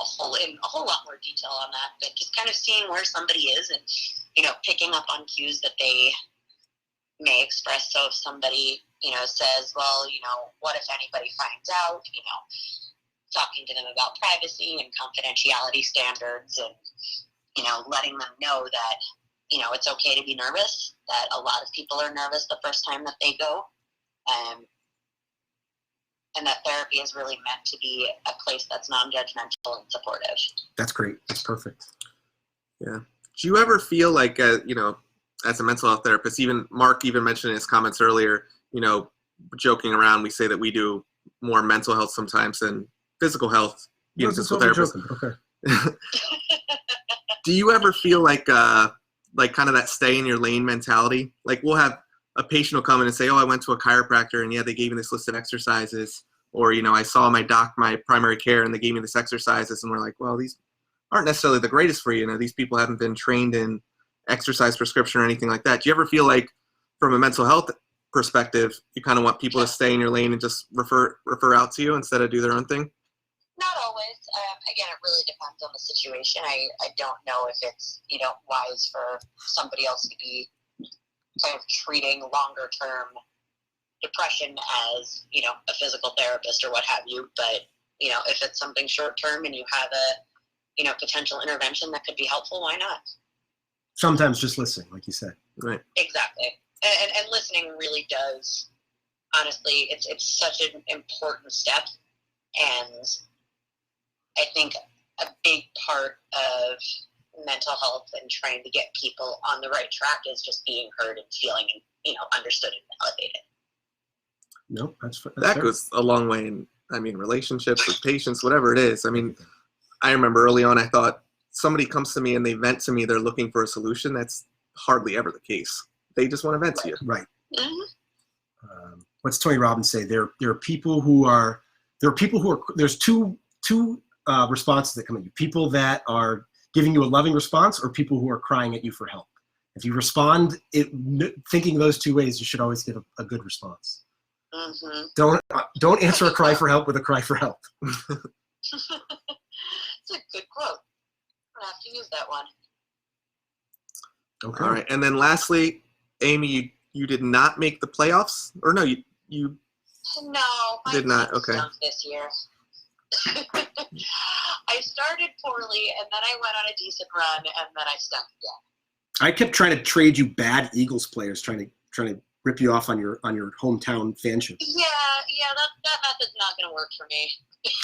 in a whole lot more detail on that, but just kind of seeing where somebody is and, picking up on cues that they may express. So if somebody, says, well, what if anybody finds out, talking to them about privacy and confidentiality standards and, letting them know that, it's okay to be nervous, that a lot of people are nervous the first time that they go. And that therapy is really meant to be a place that's non-judgmental and supportive.
That's great. That's perfect.
Yeah. Do you ever feel like, as a mental health therapist, even Mark even mentioned in his comments earlier, joking around, we say that we do more mental health sometimes than physical health, being a physical therapist.
Okay.
Do you ever feel like kind of that stay in your lane mentality? Like we'll have a patient will come in and say, oh, I went to a chiropractor and they gave me this list of exercises. Or, I saw my primary care and they gave me this exercises. And we're like, well, these aren't necessarily the greatest for you. These people haven't been trained in exercise prescription or anything like that. Do you ever feel like from a mental health perspective, you kind of want people to stay in your lane and just refer out to you instead of do their own thing?
Not always. Again, it really depends on the situation. I don't know if it's, wise for somebody else to be kind of treating longer term depression as, a physical therapist or what have you. But, if it's something short term and you have a, potential intervention that could be helpful, why not?
Sometimes just listening, like you said.
Right.
Exactly. And listening really does, honestly, it's such an important step. And I think a big part of mental health and trying to get people on the right track is just being heard and feeling, understood and validated.
Nope, that's
that goes a long way in, relationships with patients, whatever it is. I remember early on, I thought somebody comes to me and they vent to me, they're looking for a solution. That's hardly ever the case. They just want to vent to you.
Right.
Mm-hmm.
What's Tony Robbins say? There are people who are, there's two responses that come at you. People that are giving you a loving response or people who are crying at you for help. If you respond thinking those two ways, you should always give a good response.
Mm-hmm.
Don't answer a cry for help with a cry for help.
It's a good quote. I'll have to use that one.
Okay.
All right. And then lastly, Amy, you did not make the playoffs? Or no, you
No, I
did not. Okay.
This year. I started poorly, and then I went on a decent run, and then I stunk again.
I kept trying to trade you bad Eagles players, trying to rip you off on your hometown fanship.
Yeah, that method's not going to work for me.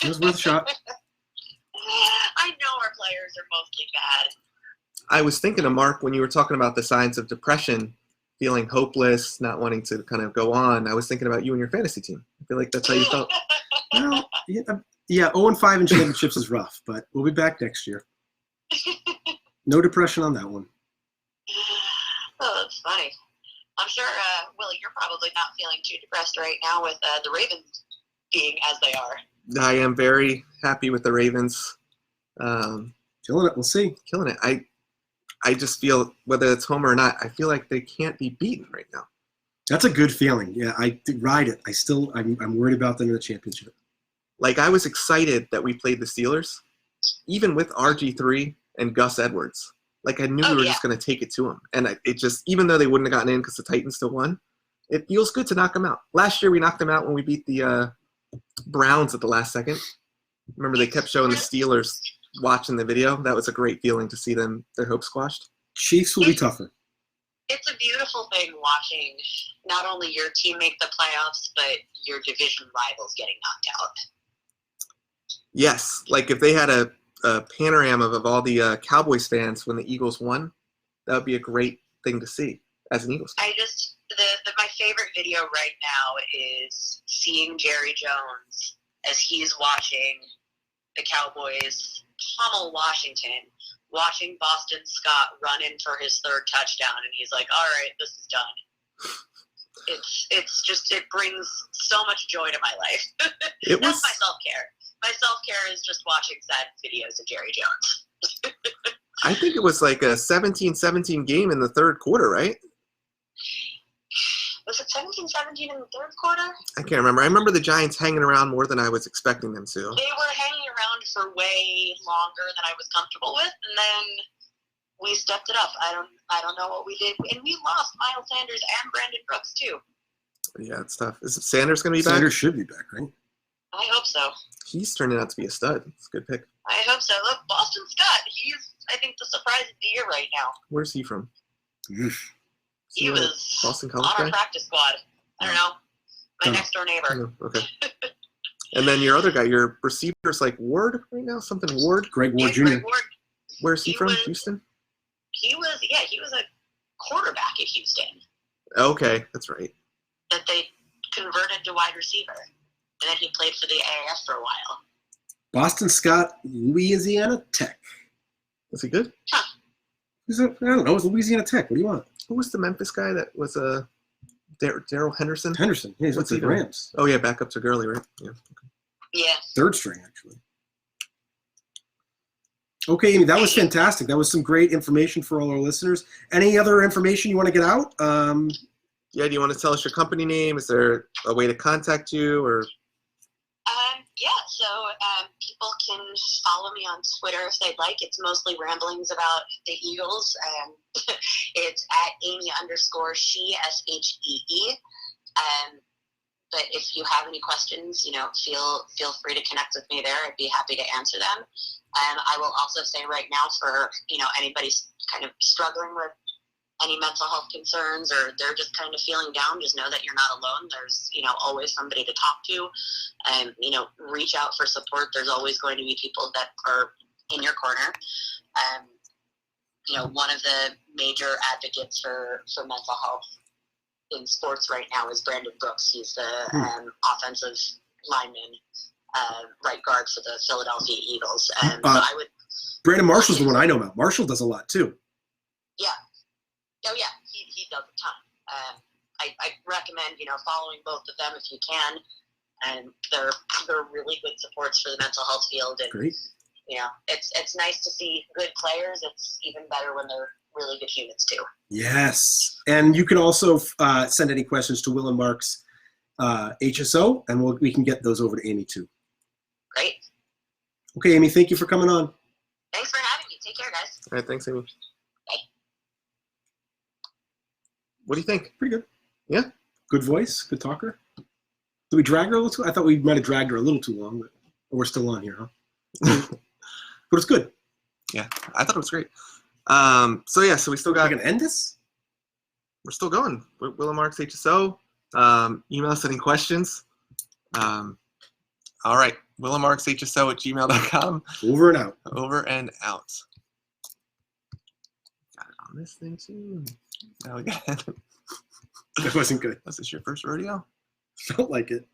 It was worth a shot.
I know our players are mostly bad.
I was thinking of Mark when you were talking about the signs of depression, feeling hopeless, not wanting to kind of go on. I was thinking about you and your fantasy team. I feel like that's how you felt.
Well, yeah, 0-5 in championships is rough, but we'll be back next year. No depression on that one.
Oh, that's funny. I'm sure, Willie, you're probably not feeling too depressed right now with the Ravens being as they are.
I am very happy with the Ravens.
Killing it. We'll see.
Killing it. I just feel, whether it's home or not, I feel like they can't be beaten right now.
That's a good feeling. Yeah, I ride it. I'm worried about them in the championship.
Like, I was excited that we played the Steelers, even with RG3 and Gus Edwards. Like, I knew we were just going to take it to them. And it just, even though they wouldn't have gotten in because the Titans still won, it feels good to knock them out. Last year, we knocked them out when we beat the Browns at the last second. Remember, they kept showing the Steelers watching the video. That was a great feeling to see their hopes squashed.
Chiefs will be tougher.
It's a beautiful thing watching not only your team make the playoffs, but your division rivals getting knocked out.
Yes. Like, if they had a panorama of all the Cowboys fans when the Eagles won, that would be a great thing to see as an Eagles fan.
My favorite video right now is seeing Jerry Jones as he's watching the Cowboys pummel Washington, watching Boston Scott run in for his third touchdown, and he's like, all right, this is done. It's just, it brings so much joy to my life.
It
That's
was.
my self-care. My self-care is just watching sad videos of Jerry Jones.
I think it was like a 17-17 game in the third quarter, right?
Was it 17-17 in the third quarter?
I can't remember. I remember the Giants hanging around more than I was expecting them to.
They were hanging around for way longer than I was comfortable with, and then we stepped it up. I don't know what we did, and we lost Miles Sanders and Brandon Brooks too.
Yeah, it's tough. Is Sanders going to be back?
Sanders should be back, right?
I hope so.
He's turning out to be a stud. It's a good pick.
I hope so. Look, Boston Scott, he's, I think, the surprise of the year right now.
Where's he from?
Oof.
Is
He
a
was
Boston
on
College
our
guy?
practice squad. I don't know. My
Oh.
next door neighbor.
No, okay. And then your other guy, your receiver's like Ward right now? Something Ward?
Greg Ward
Yeah,
Jr.
Greg Ward,
Where's he
He
from?
was-
Houston?
he was a quarterback at Houston
Okay, that's right.
that they converted to wide receiver. And then he played for the AAF for a while.
Boston Scott, Louisiana Tech.
Was he good?
Huh.
I don't know. It was Louisiana Tech. What do you want?
Who was the Memphis guy that was Daryl Henderson?
Henderson. Yeah, he's with
What's he
the
doing?
Rams.
Oh, yeah, back up to Gurley, right? Yeah.
Yeah.
Third string, actually. Okay, Amy, that was fantastic. That was some great information for all our listeners. Any other information you want to get out?
Yeah, do you want to tell us your company name? Is there a way to contact you? Or
So people can follow me on Twitter if they'd like. It's mostly ramblings about the Eagles. It's at Amy_she, SHEE. But if you have any questions, feel free to connect with me there. I'd be happy to answer them. I will also say right now for, anybody kind of struggling with any mental health concerns or they're just kind of feeling down, just know that you're not alone. There's, always somebody to talk to and, reach out for support. There's always going to be people that are in your corner. One of the major advocates for mental health in sports right now is Brandon Brooks. He's the offensive lineman, right guard for the Philadelphia Eagles. So I would.
Brandon Marshall's the one I know about. Marshall does a lot, too.
Yeah. Oh, yeah. He does a ton. I recommend, following both of them if you can. And they're really good supports for the mental health field. And,
Great.
it's nice to see good players. It's even better when they're really good humans, too.
Yes. And you can also send any questions to Will and Mark's HSO, and we can get those over to Amy, too.
Great.
Okay, Amy, thank you for coming on.
Thanks for having me. Take care, guys.
all right, thanks, Amy.
Bye.
What do you think?
Pretty good.
Yeah.
Good voice, good talker. Did we drag her a little too? I thought we might have dragged her a little too long, but we're still on here, huh? But it's good.
Yeah, I thought it was great. So we still
Are
got.
we gonna end this?
We're still going. Will and Mark's HSO. Email us any questions. All right. Will and Mark's HSO at gmail.com.
Over and out.
Over and out. Got it on this thing too. Now we got it.
That wasn't good.
Was this your first rodeo?
Felt like it.